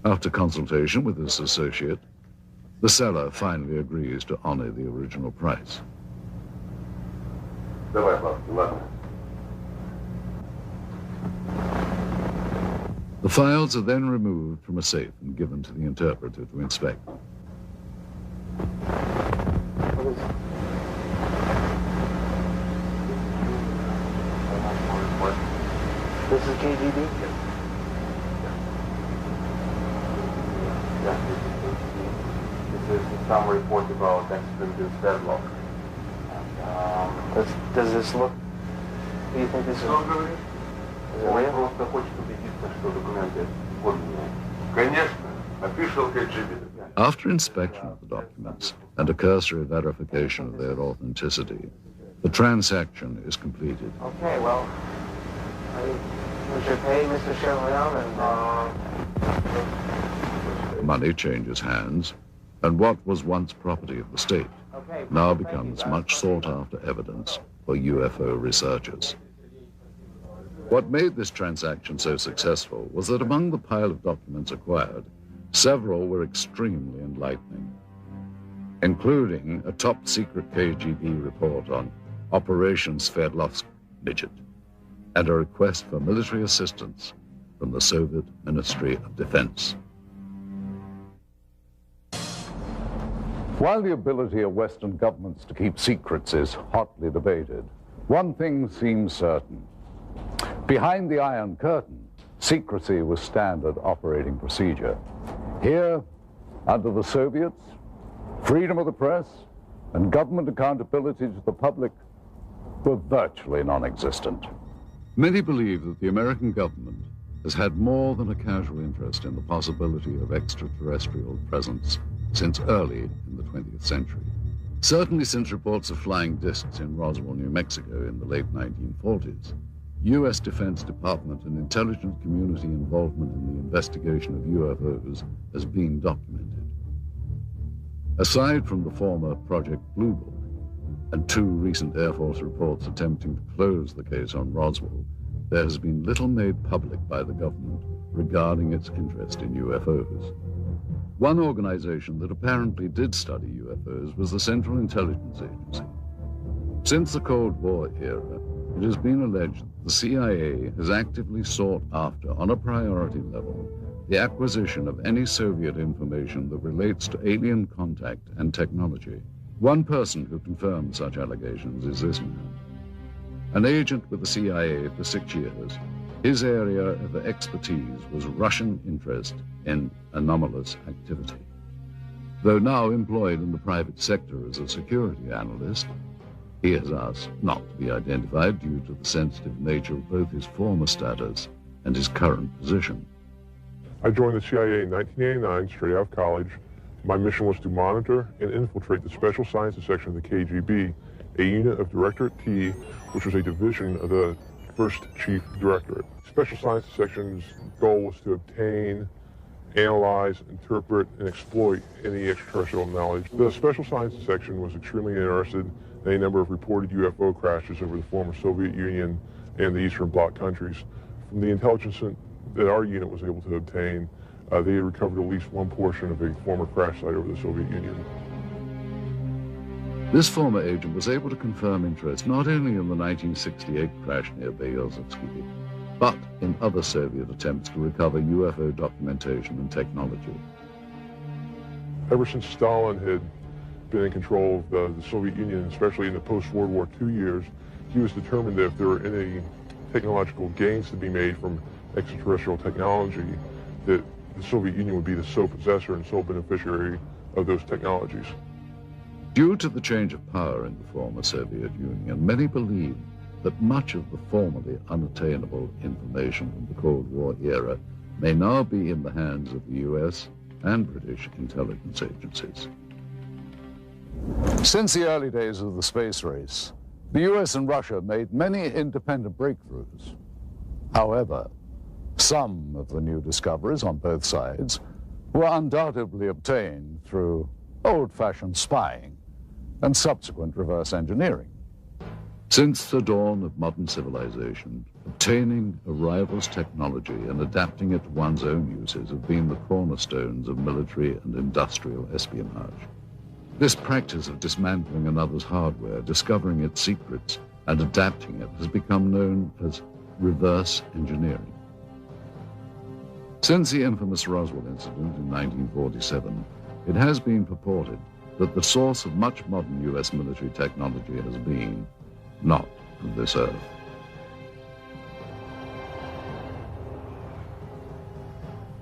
After consultation with his associate, the seller finally agrees to honor the original price. Давай, ладно. The files are then removed from a safe and given to the interpreter to inspect. This is KGB? This is some report about accident in Sverdlov. Does this look... Do you think this is... Он просто хочет убедиться, что документы подлинные. Конечно, official KGB. After inspection of the documents and a cursory verification of their authenticity, the transaction is completed. Okay, well, we should pay Mr. Chevalier and... Money changes hands, and what was once property of the state now becomes much sought-after evidence for UFO researchers. What made this transaction so successful was that among the pile of documents acquired, several were extremely enlightening, including a top-secret KGB report on Operation Sverdlovsk Midget and a request for military assistance from the Soviet Ministry of Defense. While the ability of Western governments to keep secrets is hotly debated, one thing seems certain. Behind the Iron Curtain, secrecy was standard operating procedure. Here, under the Soviets, freedom of the press and government accountability to the public were virtually non-existent. Many believe that the American government has had more than a casual interest in the possibility of extraterrestrial presence since early in the 20th century. Certainly since reports of flying discs in Roswell, New Mexico in the late 1940s, U.S. Defense Department and intelligence community involvement in the investigation of UFOs has been documented. Aside from the former Project Blue Book and 2 recent Air Force reports attempting to close the case on Roswell, there has been little made public by the government regarding its interest in UFOs. One organization that apparently did study UFOs was the Central Intelligence Agency. Since the Cold War era, it has been alleged that the CIA has actively sought after, on a priority level, the acquisition of any Soviet information that relates to alien contact and technology. One person who confirmed such allegations is this man. An agent with the CIA for 6 years, his area of expertise was Russian interest in anomalous activity. Though now employed in the private sector as a security analyst, he has asked not to be identified due to the sensitive nature of both his former status and his current position. I joined the CIA in 1989, straight out of college. My mission was to monitor and infiltrate the Special Sciences Section of the KGB, a unit of Directorate T, which was a division of the First Chief Directorate. Special Sciences Section's goal was to obtain, analyze, interpret, and exploit any extraterrestrial knowledge. The Special Sciences Section was extremely interested in a number of reported UFO crashes over the former Soviet Union and the Eastern Bloc countries. From the intelligence that our unit was able to obtain, they had recovered at least one portion of a former crash site over the Soviet Union. This former agent was able to confirm interest not only in the 1968 crash near Berezovsky, but in other Soviet attempts to recover UFO documentation and technology. Ever since Stalin had been in control of the Soviet Union, especially in the post-World War II years, he was determined that if there were any technological gains to be made from extraterrestrial technology, that the Soviet Union would be the sole possessor and sole beneficiary of those technologies. Due to the change of power in the former Soviet Union, many believe that much of the formerly unattainable information from the Cold War era may now be in the hands of the U.S. and British intelligence agencies. Since the early days of the space race, the U.S. and Russia made many independent breakthroughs. However, some of the new discoveries on both sides were undoubtedly obtained through old-fashioned spying and subsequent reverse engineering. Since the dawn of modern civilization, obtaining a rival's technology and adapting it to one's own uses have been the cornerstones of military and industrial espionage. This practice of dismantling another's hardware, discovering its secrets, and adapting it has become known as reverse engineering. Since the infamous Roswell incident in 1947, it has been purported that the source of much modern U.S. military technology has been not from this earth.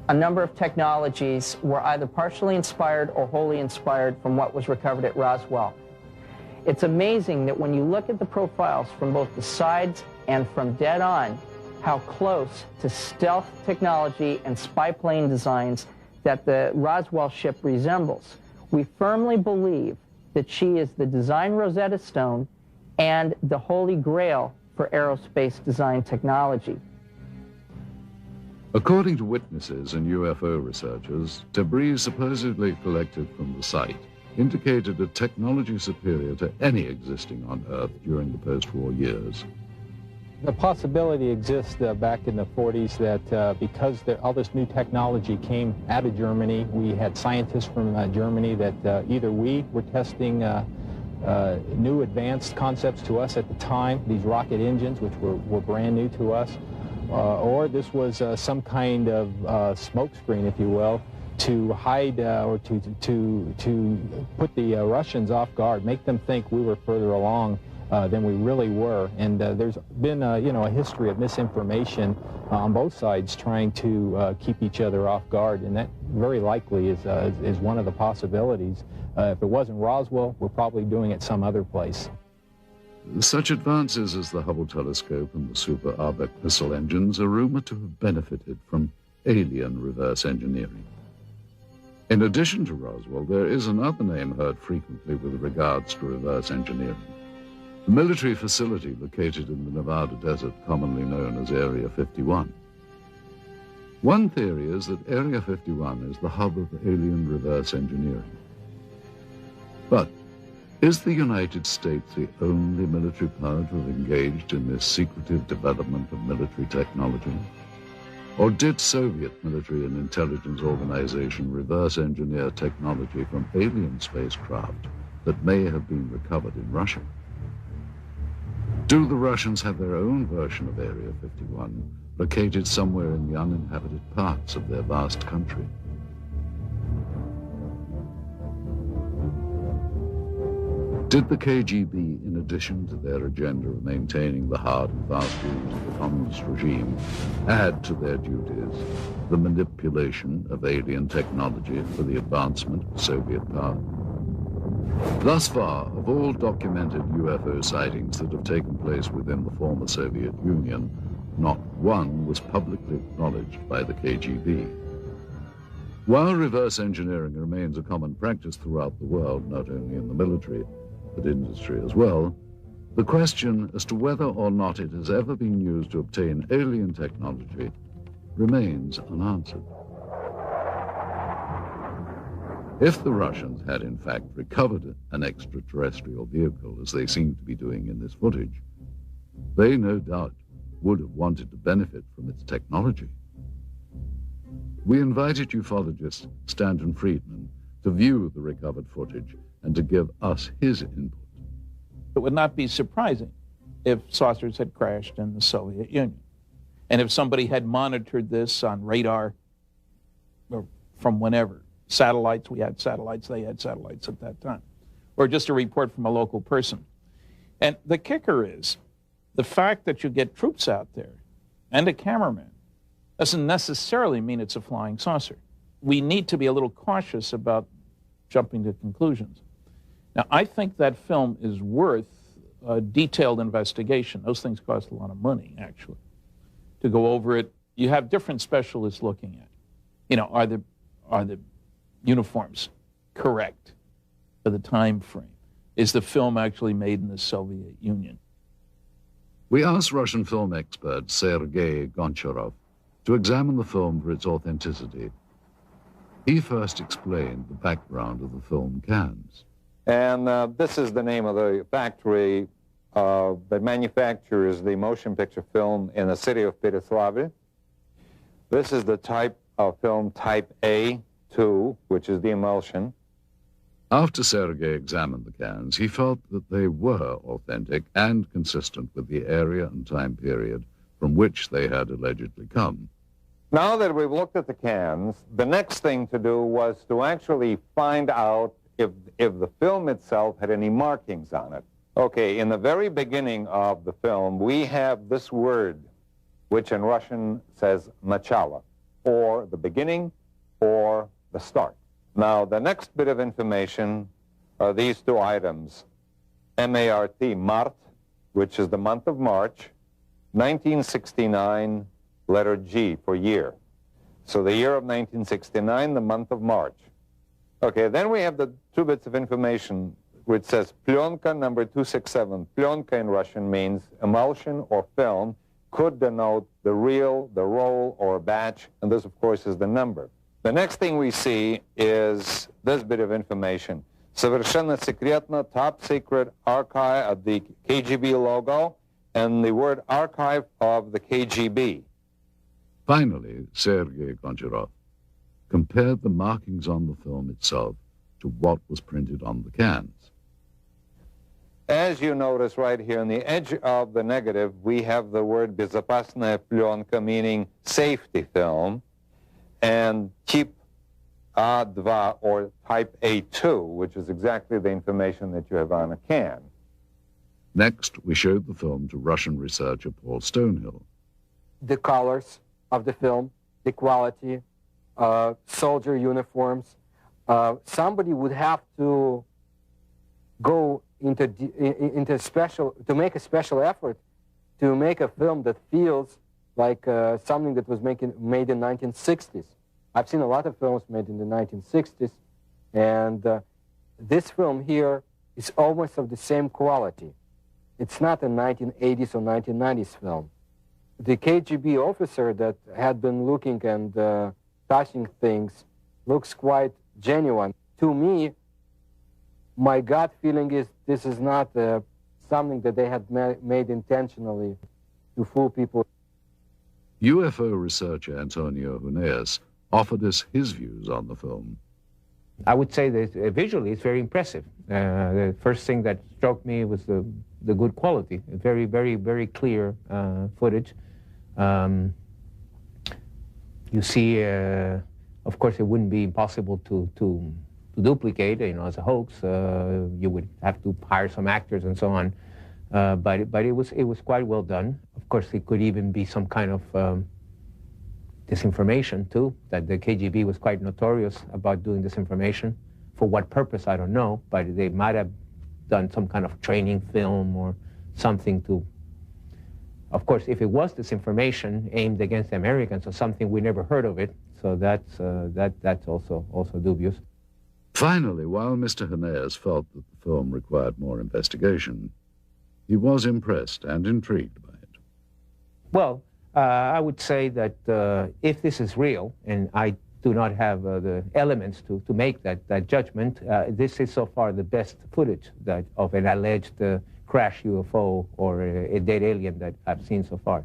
A number of technologies were either partially inspired or wholly inspired from what was recovered at Roswell. It's amazing that when you look at the profiles from both the sides and from dead on, how close to stealth technology and spy plane designs that the Roswell ship resembles. We firmly believe that she is the design Rosetta Stone and the holy grail for aerospace design technology. According to witnesses and UFO researchers, debris supposedly collected from the site indicated a technology superior to any existing on Earth during the post-war years. The possibility exists back in the 40s that because all this new technology came out of Germany, we had scientists from Germany that either we were testing new advanced concepts to us at the time, these rocket engines, which were brand new to us, or this was some kind of smokescreen, if you will, to hide or to put the Russians off guard, make them think we were further along than we really were. And there's been a history of misinformation on both sides trying to keep each other off guard, and that very likely is one of the possibilities. If it wasn't Roswell, we're probably doing it some other place. Such advances as the Hubble telescope and the Super Arbec missile engines are rumored to have benefited from alien reverse engineering. In addition to Roswell, there is another name heard frequently with regards to reverse engineering. The military facility located in the Nevada desert, commonly known as Area 51. One theory is that Area 51 is the hub of alien reverse engineering. But is the United States the only military power to have engaged in this secretive development of military technology? Or did Soviet military and intelligence organization reverse engineer technology from alien spacecraft that may have been recovered in Russia? Do the Russians have their own version of Area 51, located somewhere in the uninhabited parts of their vast country? Did the KGB, in addition to their agenda of maintaining the hard and fast rules of the communist regime, add to their duties the manipulation of alien technology for the advancement of Soviet power? Thus far, of all documented UFO sightings that have taken place within the former Soviet Union, not one was publicly acknowledged by the KGB. While reverse engineering remains a common practice throughout the world, not only in the military, but industry as well, the question as to whether or not it has ever been used to obtain alien technology remains unanswered. If the Russians had in fact recovered an extraterrestrial vehicle, as they seem to be doing in this footage, they no doubt would have wanted to benefit from its technology. We invited ufologist Stanton Friedman to view the recovered footage and to give us his input. It would not be surprising if saucers had crashed in the Soviet Union, and if somebody had monitored this on radar or from whenever. Satellites, we had satellites, they had satellites at that time, or just a report from a local person. And the kicker is, the fact that you get troops out there and a cameraman doesn't necessarily mean it's a flying saucer. We need to be a little cautious about jumping to conclusions. Now, I think that film is worth a detailed investigation. Those things cost a lot of money, actually, to go over it. You have different specialists looking at, you know, are the uniforms correct for the time frame? Is the film actually made in the Soviet Union? We asked Russian film expert Sergei Goncharov to examine the film for its authenticity. He first explained the background of the film cans. And this is the name of the factory that manufactures the motion picture film in the city of Pereslavl. This is the type of film type A2, which is the emulsion. After Sergei examined the cans, he felt that they were authentic and consistent with the area and time period from which they had allegedly come. Now that we've looked at the cans, the next thing to do was to actually find out if the film itself had any markings on it. Okay, in the very beginning of the film, we have this word, which in Russian says начало, or the beginning, or the start. Now, the next bit of information are these two items. M-A-R-T, Mart, which is the month of March, 1969, letter G for year. So the year of 1969, the month of March. Okay, then we have the two bits of information which says plyonka number 267. Plyonka in Russian means emulsion or film, could denote the reel, the roll, or a batch, and this, of course, is the number. The next thing we see is this bit of information. Совершенно секретно, top secret archive of the KGB logo and the word archive of the KGB. Finally, Sergei Goncharov compared the markings on the film itself to what was printed on the cans. As you notice right here on the edge of the negative, we have the word безопасная пленка, meaning safety film, and cheap A2 or type A2, which is exactly the information that you have on a can. Next, we showed the film to Russian researcher Paul Stonehill. The colors of the film, the quality, soldier uniforms. Somebody would have to go into special, to make a special effort to make a film that feels like something that was made in 1960s. I've seen a lot of films made in the 1960s, and this film here is almost of the same quality. It's not a 1980s or 1990s film. The KGB officer that had been looking and touching things looks quite genuine. To me, my gut feeling is this is not something that they had made intentionally to fool people. UFO researcher Antonio Huneeus offered us his views on the film. I would say that visually it's very impressive. The first thing that struck me was the good quality. Very, very, very clear footage. You see, of course, it wouldn't be impossible to duplicate, as a hoax. You would have to hire some actors and so on. But it was quite well done. Of course, it could even be some kind of disinformation too, that the KGB was quite notorious about doing disinformation. For what purpose, I don't know, but they might have done some kind of training film or something to, of course, if it was disinformation aimed against the Americans or something, we never heard of it, so that's also dubious. Finally, while Mr. Huneeus felt that the film required more investigation, he was impressed and intrigued by it. Well, I would say that if this is real, and I do not have the elements to make that judgment, this is so far the best footage of an alleged crash UFO or a dead alien that I've seen so far.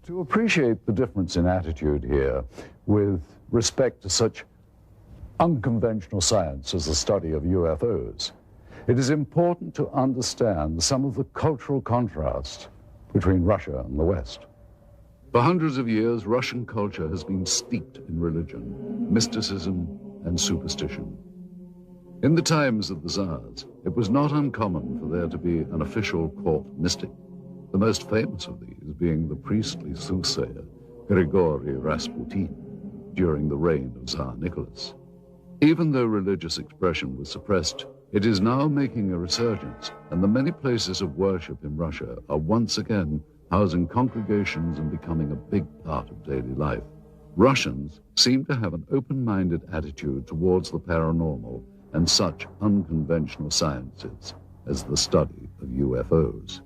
To appreciate the difference in attitude here with respect to such unconventional science as the study of UFOs, it is important to understand some of the cultural contrasts between Russia and the West. For hundreds of years, Russian culture has been steeped in religion, mysticism, and superstition. In the times of the Tsars, it was not uncommon for there to be an official court mystic, the most famous of these being the priestly soothsayer Grigory Rasputin during the reign of Tsar Nicholas. Even though religious expression was suppressed, it is now making a resurgence, and the many places of worship in Russia are once again housing congregations and becoming a big part of daily life. Russians seem to have an open-minded attitude towards the paranormal and such unconventional sciences as the study of UFOs.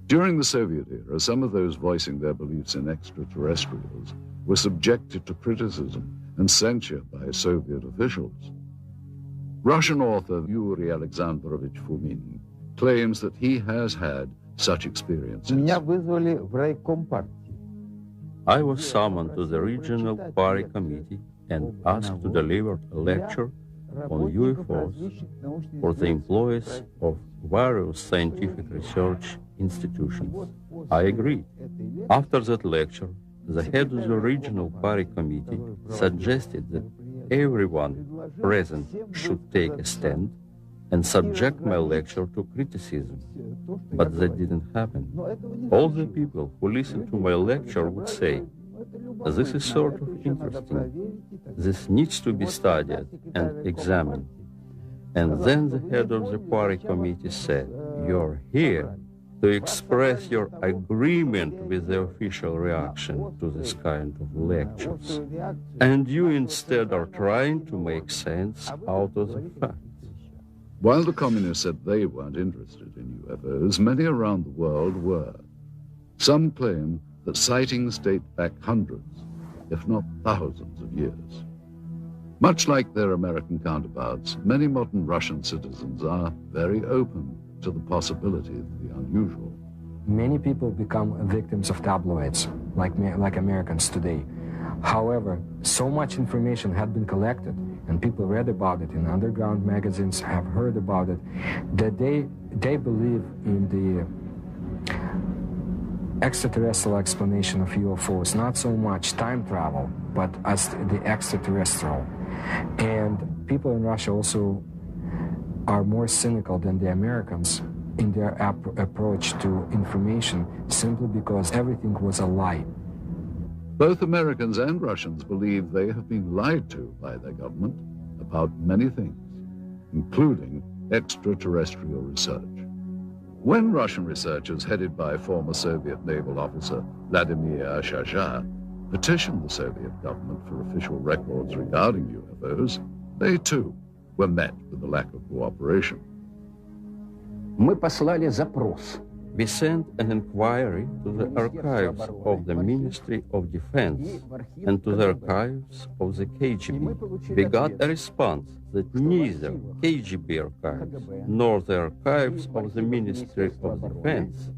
During the Soviet era, some of those voicing their beliefs in extraterrestrials were subjected to criticism and censure by Soviet officials. Russian author Yuri Alexandrovich Fomin claims that he has had such experiences. I was summoned to the regional party committee and asked to deliver a lecture on UFOs for the employees of various scientific research institutions. I agreed. After that lecture, the head of the regional party committee suggested that everyone present should take a stand and subject my lecture to criticism. But that didn't happen. All the people who listened to my lecture would say, "This is sort of interesting. This needs to be studied and examined." And then the head of the party committee said, "You're here to express your agreement with the official reaction to this kind of lectures. And you instead are trying to make sense out of the facts." While the communists said they weren't interested in UFOs, many around the world were. Some claim that sightings date back hundreds, if not thousands of years. Much like their American counterparts, many modern Russian citizens are very open to the possibility of the unusual. Many people become victims of tabloids, like Americans today. However, so much information had been collected, and people read about it in underground magazines, have heard about it, that they believe in extraterrestrial explanation of UFOs, not so much time travel, but as the extraterrestrial. And people in Russia also are more cynical than the Americans in their approach to information, simply because everything was a lie. Both Americans and Russians believe they have been lied to by their government about many things, including extraterrestrial research. When Russian researchers, headed by former Soviet naval officer Vladimir Ashazha, petitioned the Soviet government for official records regarding UFOs, they too were met with a lack of cooperation. We sent an inquiry to the archives of the Ministry of Defense and to the archives of the KGB. We got a response that neither KGB archives nor the archives of the Ministry of Defense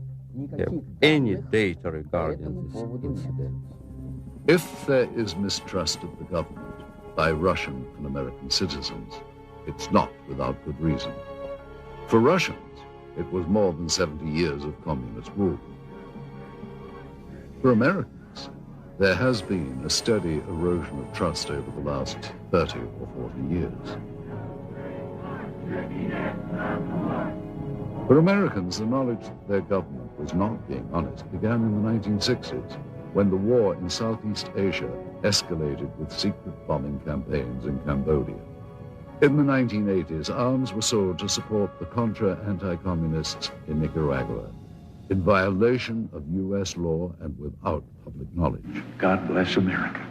have any data regarding this incident. If there is mistrust of the government by Russian and American citizens, it's not without good reason. For Russians, it was more than 70 years of communist rule. For Americans, there has been a steady erosion of trust over the last 30 or 40 years. For Americans, the knowledge that their government was not being honest began in the 1960s, when the war in Southeast Asia escalated with secret bombing campaigns in Cambodia. In the 1980s, arms were sold to support the Contra anti-communists in Nicaragua, in violation of U.S. law and without public knowledge. God bless America.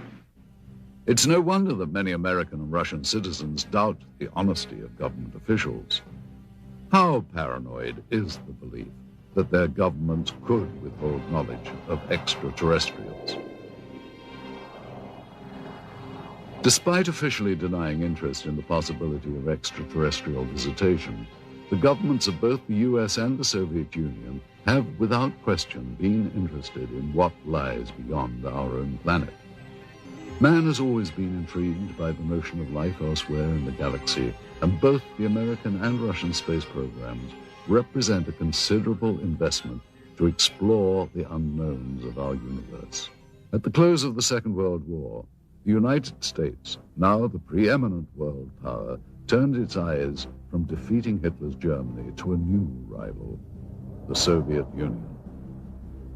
It's no wonder that many American and Russian citizens doubt the honesty of government officials. How paranoid is the belief that their governments could withhold knowledge of extraterrestrials? Despite officially denying interest in the possibility of extraterrestrial visitation, the governments of both the US and the Soviet Union have, without question, been interested in what lies beyond our own planet. Man has always been intrigued by the notion of life elsewhere in the galaxy, and both the American and Russian space programs represent a considerable investment to explore the unknowns of our universe. At the close of the Second World War, the United States, now the preeminent world power, turned its eyes from defeating Hitler's Germany to a new rival, the Soviet Union.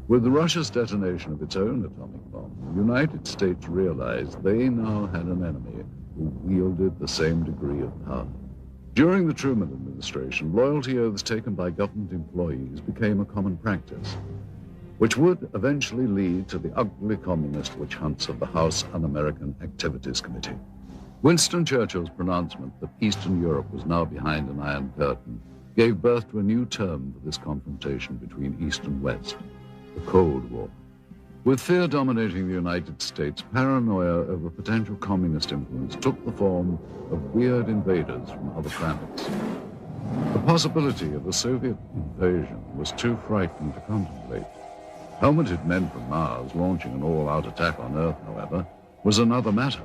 With Russia's detonation of its own atomic bomb, the United States realized they now had an enemy who wielded the same degree of power. During the Truman administration, loyalty oaths taken by government employees became a common practice, which would eventually lead to the ugly communist witch hunts of the House Un-American Activities Committee. Winston Churchill's pronouncement that Eastern Europe was now behind an Iron Curtain gave birth to a new term for this confrontation between East and West, the Cold War. With fear dominating the United States, paranoia over potential communist influence took the form of weird invaders from other planets. The possibility of a Soviet invasion was too frightening to contemplate. Helmeted men from Mars launching an all-out attack on Earth, however, was another matter.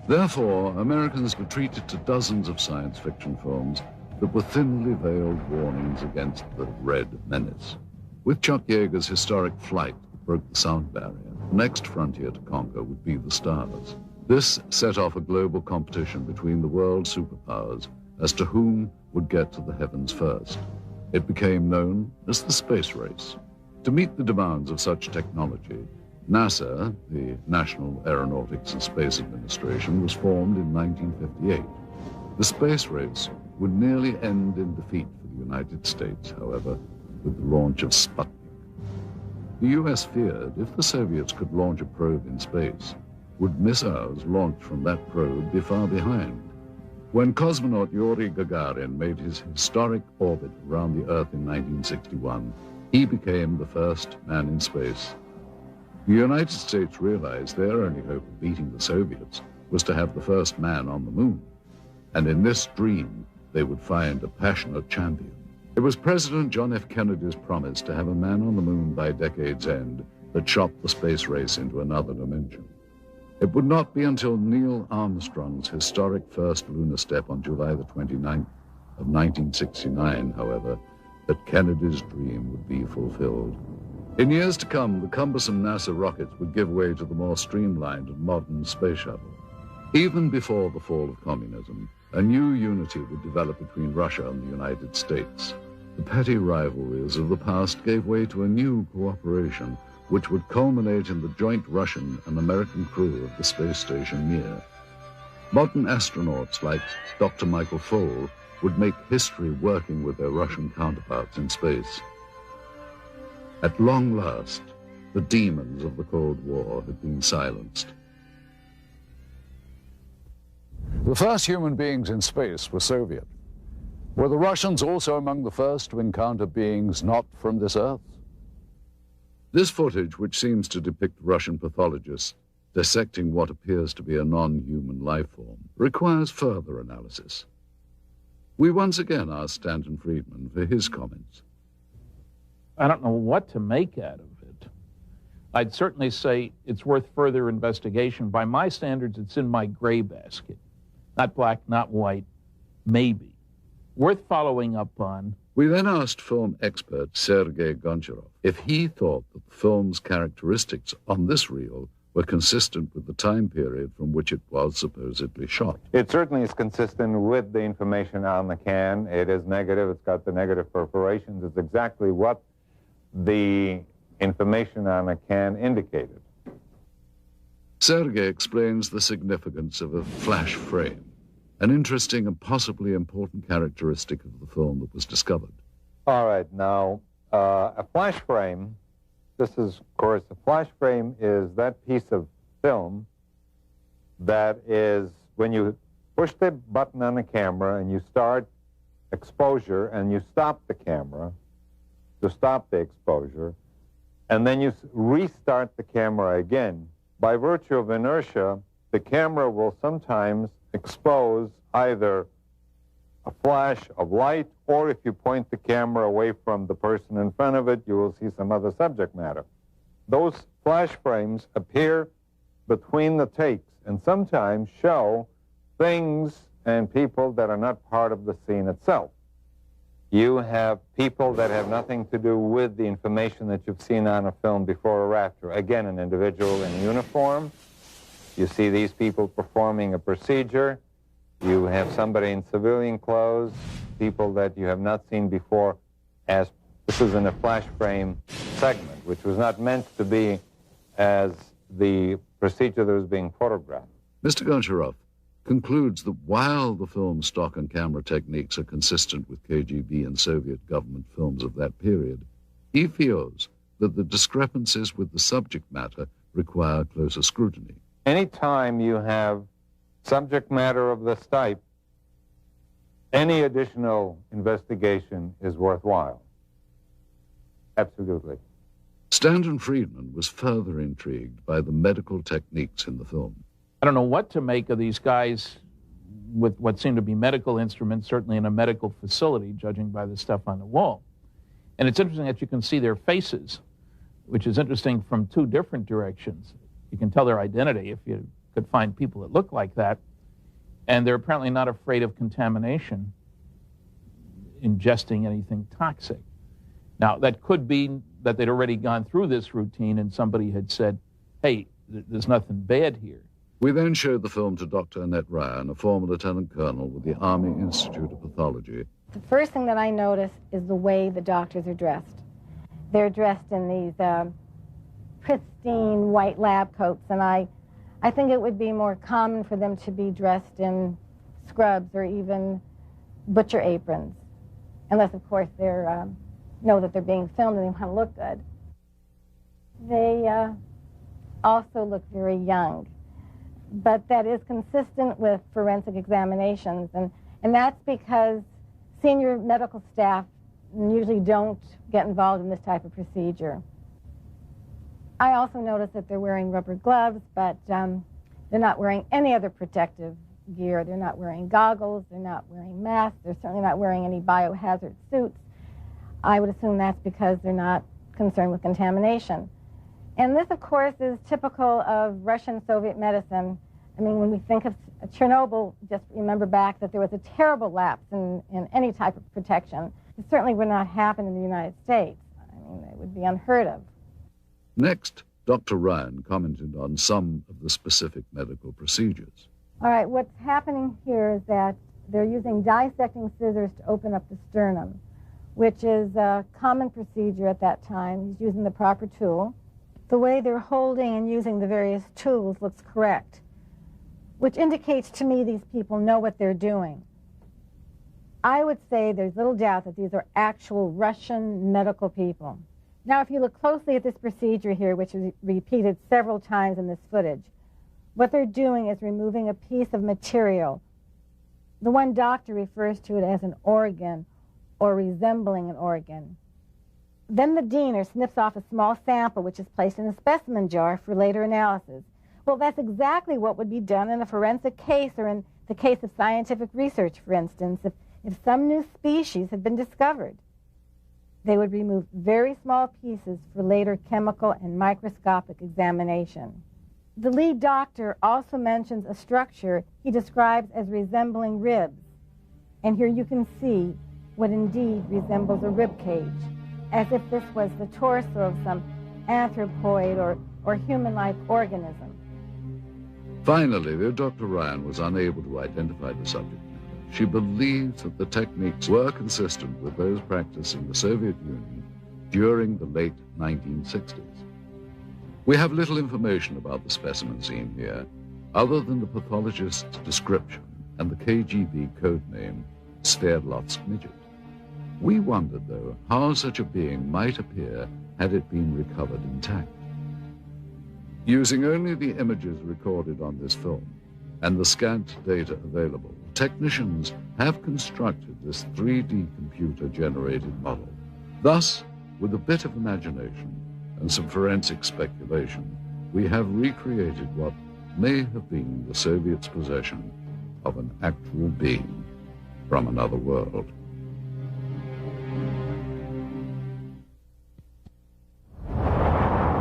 Therefore, Americans retreated to dozens of science fiction films that were thinly veiled warnings against the Red Menace. With Chuck Yeager's historic Flight that broke the sound barrier, the next frontier to conquer would be the stars. This set off a global competition between the world superpowers as to whom would get to the heavens first. It became known as the space race. To meet the demands of such technology, NASA, the National Aeronautics and Space Administration, was formed in 1958. The space race would nearly end in defeat for the United States, however, with the launch of Sputnik. The U.S. feared if the Soviets could launch a probe in space, would missiles launched from that probe be far behind? When cosmonaut Yuri Gagarin made his historic orbit around the Earth in 1961, he became the first man in space. The United States realized their only hope of beating the Soviets was to have the first man on the moon. And in this dream, they would find a passionate champion. It was President John F. Kennedy's promise to have a man on the moon by decade's end that shot the space race into another dimension. It would not be until Neil Armstrong's historic first lunar step on July the 29th of 1969, however, that Kennedy's dream would be fulfilled. In years to come, the cumbersome NASA rockets would give way to the more streamlined and modern space shuttle. Even before the fall of communism, a new unity would develop between Russia and the United States. The petty rivalries of the past gave way to a new cooperation, which would culminate in the joint Russian and American crew of the space station Mir. Modern astronauts like Dr. Michael Foale would make history working with their Russian counterparts in space. At long last, the demons of the Cold War had been silenced. The first human beings in space were Soviet. Were the Russians also among the first to encounter beings not from this Earth? This footage, which seems to depict Russian pathologists dissecting what appears to be a non-human life form, requires further analysis. We once again asked Stanton Friedman for his comments. I don't know what to make out of it. I'd certainly say it's worth further investigation. By my standards, it's in my gray basket. Not black, not white, maybe. Worth following up on. We then asked film expert Sergei Goncharov if he thought that the film's characteristics on this reel were consistent with the time period from which it was supposedly shot. It certainly is consistent with the information on the can. It is negative. It's got the negative perforations. It's exactly what the information on the can indicated. Sergei explains the significance of a flash frame, an interesting and possibly important characteristic of the film that was discovered. All right, now, a flash frame, this is, of course, a flash frame is that piece of film that is, when you push the button on the camera and you start exposure and you stop the camera to stop the exposure, and then you restart the camera again. By virtue of inertia, the camera will sometimes expose either a flash of light, or if you point the camera away from the person in front of it, you will see some other subject matter. Those flash frames appear between the takes and sometimes show things and people that are not part of the scene itself. You have people that have nothing to do with the information that you've seen on a film before or after. Again, an individual in uniform. You see these people performing a procedure. You have somebody in civilian clothes, people that you have not seen before. As this is in a flash frame segment, which was not meant to be as the procedure that was being photographed. Mr. Goncharov concludes that while the film's stock and camera techniques are consistent with KGB and Soviet government films of that period, he feels that the discrepancies with the subject matter require closer scrutiny. Anytime you have subject matter of this type, any additional investigation is worthwhile. Absolutely. Stanton Friedman was further intrigued by the medical techniques in the film. I don't know what to make of these guys with what seem to be medical instruments, certainly in a medical facility, judging by the stuff on the wall. And it's interesting that you can see their faces, which is interesting from two different directions. You can tell their identity if you could find people that look like that. And they're apparently not afraid of contamination, ingesting anything toxic. Now, that could be that they'd already gone through this routine and somebody had said, hey, there's nothing bad here. We then showed the film to Dr. Annette Ryan, a former lieutenant colonel with the Army Institute of Pathology. The first thing that I notice is the way the doctors are dressed. They're dressed in these pristine white lab coats, and I think it would be more common for them to be dressed in scrubs or even butcher aprons, unless, of course, they know that they're being filmed and they want to look good. They also look very young, but that is consistent with forensic examinations, and that's because senior medical staff usually don't get involved in this type of procedure. I also notice that they're wearing rubber gloves, but they're not wearing any other protective gear. They're not wearing goggles, they're not wearing masks, they're certainly not wearing any biohazard suits. I would assume that's because they're not concerned with contamination. And this, of course, is typical of Russian-Soviet medicine. I mean, when we think of Chernobyl, just remember back that there was a terrible lapse in any type of protection. It certainly would not happen in the United States. I mean, it would be unheard of. Next, Dr. Ryan commented on some of the specific medical procedures. All right, what's happening here is that they're using dissecting scissors to open up the sternum, which is a common procedure at that time. He's using the proper tool. The way they're holding and using the various tools looks correct, which indicates to me these people know what they're doing. I would say there's little doubt that these are actual Russian medical people. Now, if you look closely at this procedure here, which is repeated several times in this footage, what they're doing is removing a piece of material. The one doctor refers to it as an organ or resembling an organ. Then the diener snips off a small sample which is placed in a specimen jar for later analysis. Well, that's exactly what would be done in a forensic case or in the case of scientific research, for instance, if some new species had been discovered. They would remove very small pieces for later chemical and microscopic examination. The lead doctor also mentions a structure he describes as resembling ribs. And here you can see what indeed resembles a rib cage, as if this was the torso of some anthropoid or human-like organism. Finally, though Dr. Ryan was unable to identify the subject matter, she believes that the techniques were consistent with those practiced in the Soviet Union during the late 1960s. We have little information about the specimen seen here, other than the pathologist's description and the KGB codename Sverdlovsk midget. We wondered, though, how such a being might appear had it been recovered intact. Using only the images recorded on this film and the scant data available, technicians have constructed this 3D computer-generated model. Thus, with a bit of imagination and some forensic speculation, we have recreated what may have been the Soviets' possession of an actual being from another world.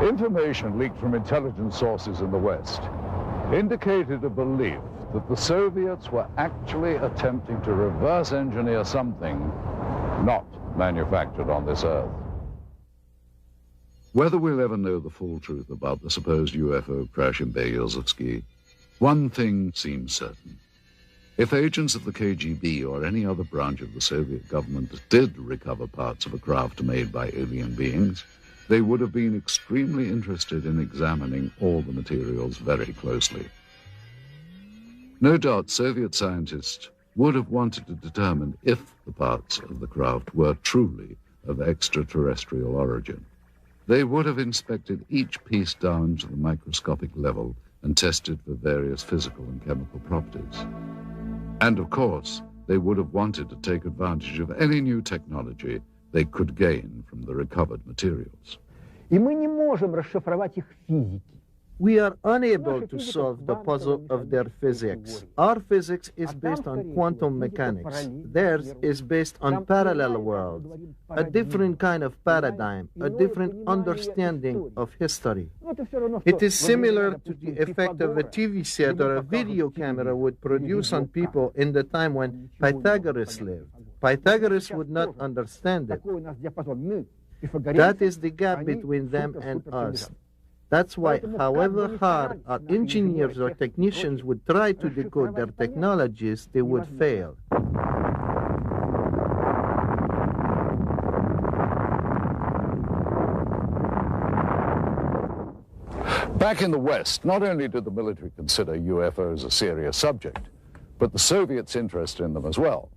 Information leaked from intelligence sources in the West indicated a belief that the Soviets were actually attempting to reverse engineer something not manufactured on this Earth. Whether we'll ever know the full truth about the supposed UFO crash in Berezovsky, one thing seems certain. If agents of the KGB or any other branch of the Soviet government did recover parts of a craft made by alien beings, they would have been extremely interested in examining all the materials very closely. No doubt Soviet scientists would have wanted to determine if the parts of the craft were truly of extraterrestrial origin. They would have inspected each piece down to the microscopic level and tested for various physical and chemical properties. And of course, they would have wanted to take advantage of any new technology they could gain from the recovered materials. We are unable to solve the puzzle of their physics. Our physics is based on quantum mechanics. Theirs is based on parallel worlds, a different kind of paradigm, a different understanding of history. It is similar to the effect of a TV set or a video camera would produce on people in the time when Pythagoras lived. Pythagoras would not understand it. That is the gap between them and us. That's why, however hard our engineers or technicians would try to decode their technologies, they would fail. Back in the West, not only did the military consider UFOs a serious subject, but the Soviets' interest in them as well.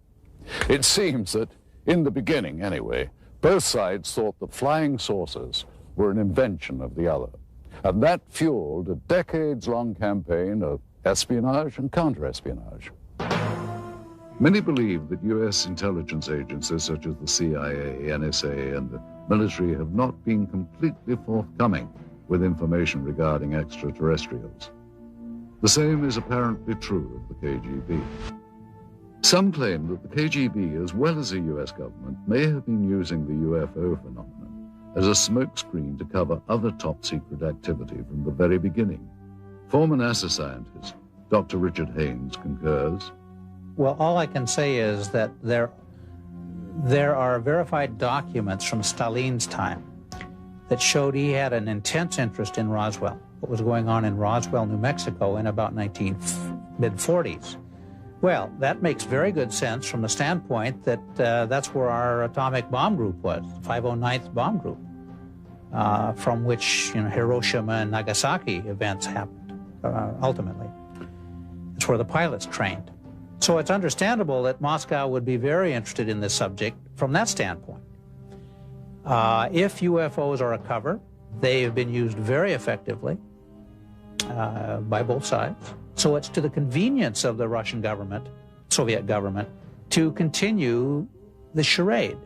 It seems that, in the beginning anyway, both sides thought that flying saucers were an invention of the other. And that fueled a decades-long campaign of espionage and counter-espionage. Many believe that U.S. intelligence agencies such as the CIA, NSA, and the military have not been completely forthcoming with information regarding extraterrestrials. The same is apparently true of the KGB. Some claim that the KGB, as well as the U.S. government, may have been using the UFO phenomenon as a smokescreen to cover other top-secret activity from the very beginning. Former NASA scientist Dr. Richard Haynes concurs. Well, all I can say is that there are verified documents from Stalin's time that showed he had an intense interest in Roswell, what was going on in Roswell, New Mexico in about mid-40s. Well, that makes very good sense from the standpoint that that's where our atomic bomb group was, the 509th Bomb Group, from which Hiroshima and Nagasaki events happened, ultimately. It's where the pilots trained. So it's understandable that Moscow would be very interested in this subject from that standpoint. If UFOs are a cover, they have been used very effectively by both sides. So it's to the convenience of the Russian government, Soviet government, to continue the charade.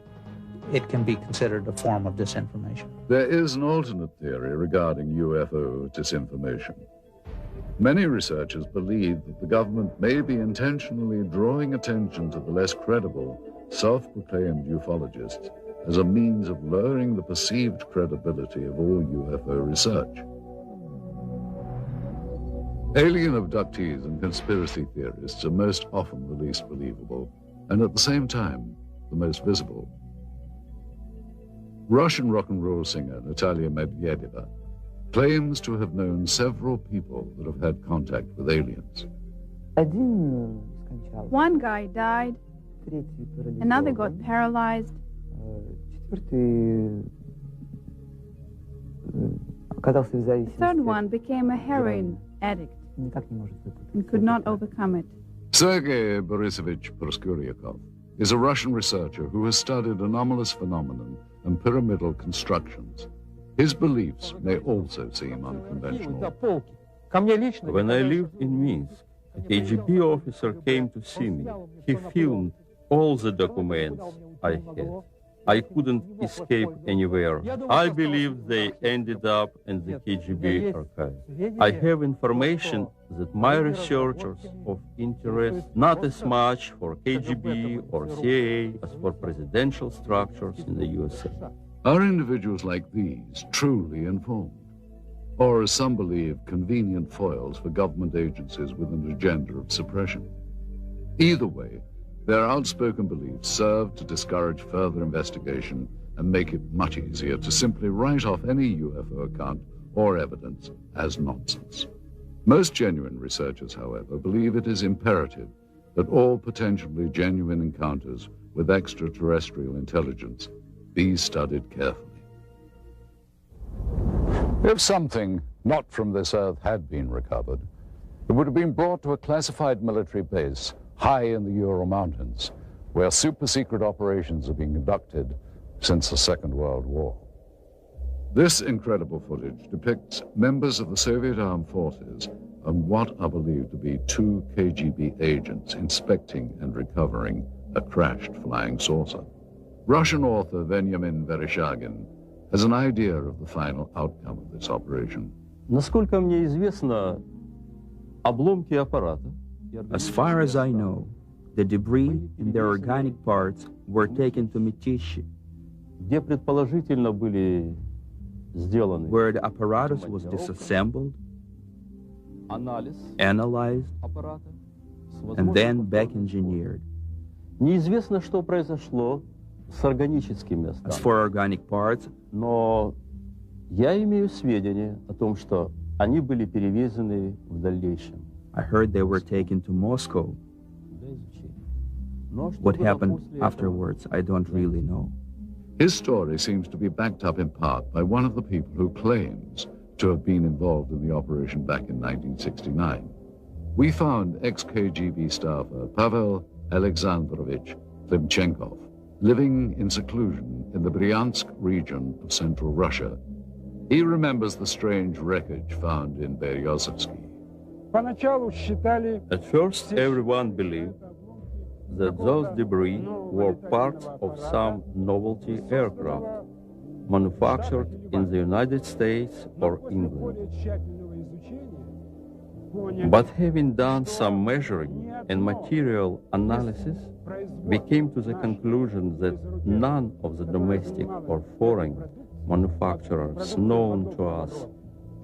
It can be considered a form of disinformation. There is an alternate theory regarding UFO disinformation. Many researchers believe that the government may be intentionally drawing attention to the less credible, self-proclaimed ufologists as a means of lowering the perceived credibility of all UFO research. Alien abductees and conspiracy theorists are most often the least believable, and at the same time, the most visible. Russian rock and roll singer Natalia Medvedeva claims to have known several people that have had contact with aliens. One guy died, another got paralyzed, the third one became a heroin addict and could not overcome it. Sergei Borisovich Proskuryakov is a Russian researcher who has studied anomalous phenomenon and pyramidal constructions. His beliefs may also seem unconventional. When I lived in Minsk, a KGB officer came to see me. He filmed all the documents I had. I couldn't escape anywhere. I believe they ended up in the KGB archive. I have information that my researchers of interest not as much for KGB or CIA as for presidential structures in the USA. Are individuals like these truly informed? Or, as some believe, convenient foils for government agencies with an agenda of suppression? Either way, their outspoken beliefs serve to discourage further investigation and make it much easier to simply write off any UFO account or evidence as nonsense. Most genuine researchers, however, believe it is imperative that all potentially genuine encounters with extraterrestrial intelligence be studied carefully. If something not from this earth had been recovered, it would have been brought to a classified military base high in the Ural Mountains, where super-secret operations have been conducted since the Second World War. This incredible footage depicts members of the Soviet armed forces and what are believed to be 2 KGB agents inspecting and recovering a crashed flying saucer. Russian author Veniamin Vereshchagin has an idea of the final outcome of this operation. Насколько мне известно, обломки аппарата. As far as I know, the debris and their organic parts were taken to Mytishi, где предположительно были сделаны, where the apparatus was disassembled, analyzed, and then back-engineered. Неизвестно, что произошло с органическими остатками. As for organic parts, но я имею сведения о том, что они были перевезены в дальнейшем. I heard they were taken to Moscow. What happened afterwards, I don't really know. His story seems to be backed up in part by one of the people who claims to have been involved in the operation back in 1969. We found ex-KGB staffer Pavel Alexandrovich Klimchenkov living in seclusion in the Bryansk region of central Russia. He remembers the strange wreckage found in Beryozovsky. At first, everyone believed that those debris were parts of some novelty aircraft manufactured in the United States or England. But having done some measuring and material analysis, we came to the conclusion that none of the domestic or foreign manufacturers known to us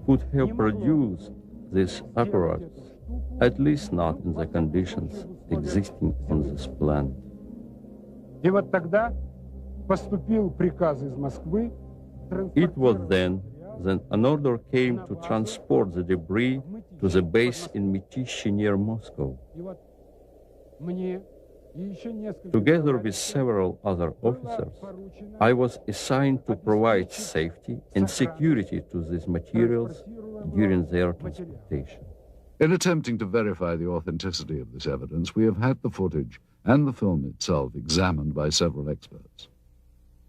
could have produced this apparatus, at least not in the conditions existing on this planet. И вот тогда поступил приказ из Москвы It was then that an order came to transport the debris to the base in Mytishi near Moscow. Together with several other officers, I was assigned to provide safety and security to these materials during their transportation. In attempting to verify the authenticity of this evidence, we have had the footage and the film itself examined by several experts.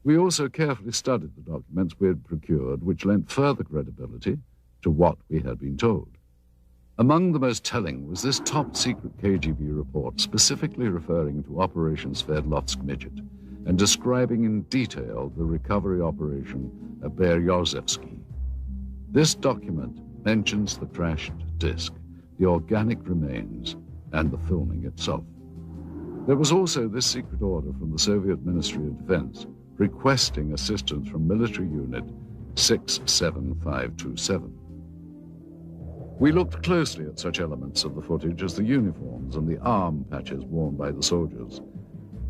We also carefully studied the documents we had procured, which lent further credibility to what we had been told. Among the most telling was this top-secret KGB report specifically referring to Operation Sverdlovsk Midget and describing in detail the recovery operation at Beryozevsky. This document mentions the crashed disc, the organic remains, and the filming itself. There was also this secret order from the Soviet Ministry of Defense requesting assistance from military unit 67527. We looked closely at such elements of the footage as the uniforms and the arm patches worn by the soldiers.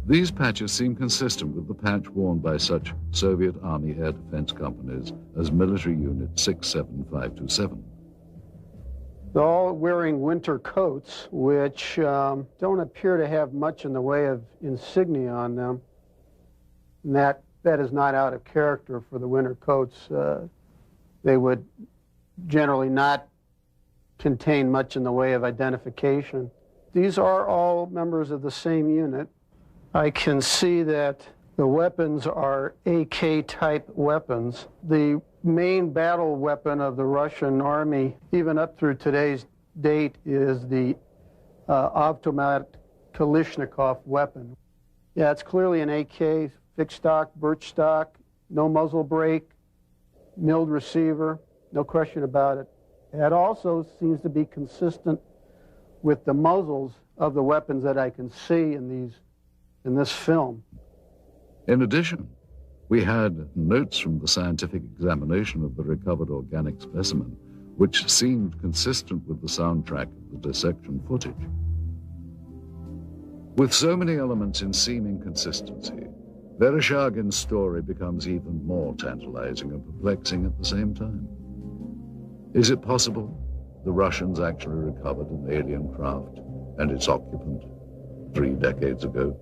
These patches seem consistent with the patch worn by such Soviet Army air defense companies as military unit 67527. They're all wearing winter coats, which don't appear to have much in the way of insignia on them. And that is not out of character for the winter coats. They would generally not contain much in the way of identification. These are all members of the same unit. I can see that the weapons are AK-type weapons. The main battle weapon of the Russian army, even up through today's date, is the automatic Kalashnikov weapon. Yeah, it's clearly an AK, fixed stock, birch stock, no muzzle brake, milled receiver, no question about it. That also seems to be consistent with the muzzles of the weapons that I can see in this film. In addition, we had notes from the scientific examination of the recovered organic specimen, which seemed consistent with the soundtrack of the dissection footage. With so many elements in seeming consistency, Vereshchagin's story becomes even more tantalizing and perplexing at the same time. Is it possible the Russians actually recovered an alien craft and its occupant 3 decades ago?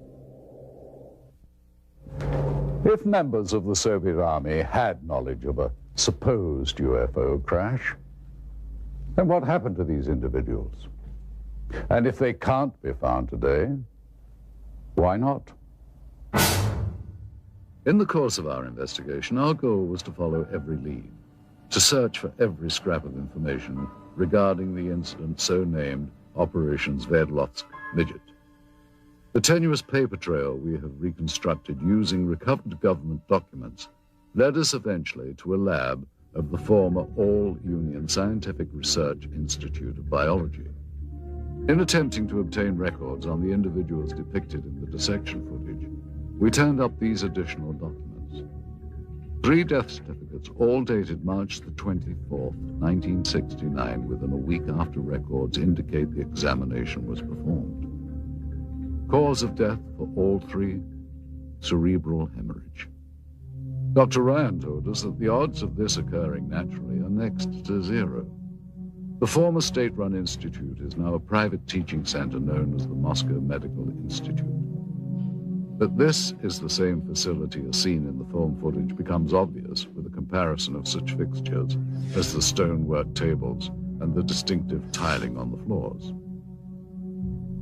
If members of the Soviet Army had knowledge of a supposed UFO crash, then what happened to these individuals? And if they can't be found today, why not? In the course of our investigation, our goal was to follow every lead, to search for every scrap of information regarding the incident so named Operation Sverdlovsk Midget. The tenuous paper trail we have reconstructed using recovered government documents led us eventually to a lab of the former All-Union Scientific Research Institute of Biology. In attempting to obtain records on the individuals depicted in the dissection footage, we turned up these additional documents. 3 death certificates, all dated March the 24th, 1969, within a week after records indicate the examination was performed. Cause of death for all 3, cerebral hemorrhage. Dr. Ryan told us that the odds of this occurring naturally are next to 0. The former state-run institute is now a private teaching center known as the Moscow Medical Institute. That this is the same facility as seen in the film footage becomes obvious with a comparison of such fixtures as the stonework tables and the distinctive tiling on the floors.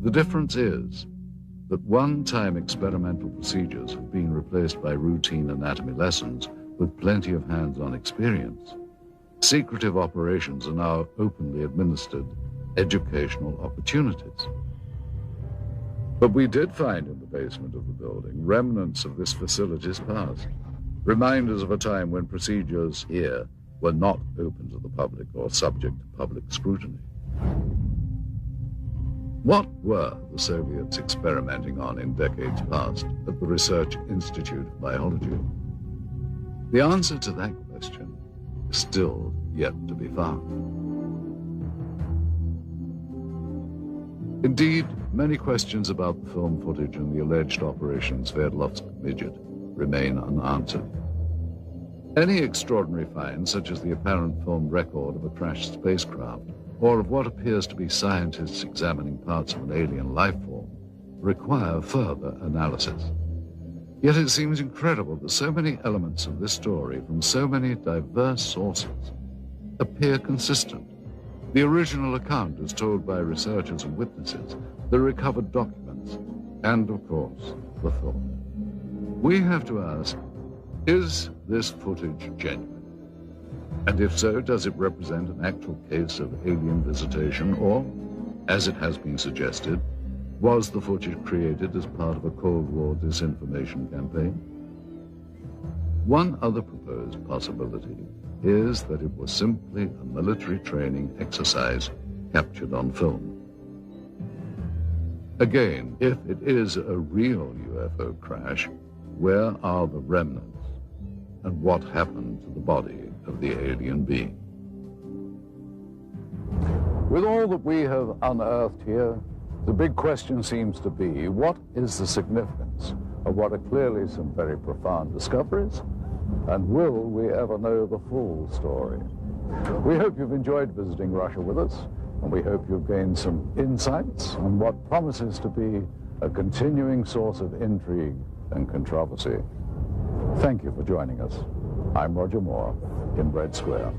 The difference is that one-time experimental procedures have been replaced by routine anatomy lessons with plenty of hands-on experience. Secretive operations are now openly administered educational opportunities. But we did find in the basement of the building remnants of this facility's past, reminders of a time when procedures here were not open to the public or subject to public scrutiny. What were the Soviets experimenting on in decades past at the Research Institute of Biology? The answer to that question is still yet to be found. Indeed, many questions about the film footage and the alleged Operation Sverdlovsk Midget remain unanswered. Any extraordinary find, such as the apparent filmed record of a crashed spacecraft, or of what appears to be scientists examining parts of an alien life form, require further analysis. Yet it seems incredible that so many elements of this story from so many diverse sources appear consistent. The original account as told by researchers and witnesses, the recovered documents, and of course, the film. We have to ask, is this footage genuine? And if so, does it represent an actual case of alien visitation, or, as it has been suggested, was the footage created as part of a Cold War disinformation campaign? One other proposed possibility is that it was simply a military training exercise captured on film. Again, if it is a real UFO crash, where are the remnants? And what happened to the body of the alien being? With all that we have unearthed here, the big question seems to be, what is the significance of what are clearly some very profound discoveries? And will we ever know the full story? We hope you've enjoyed visiting Russia with us, and we hope you've gained some insights on what promises to be a continuing source of intrigue and controversy. Thank you for joining us. I'm Roger Moore in Red Square.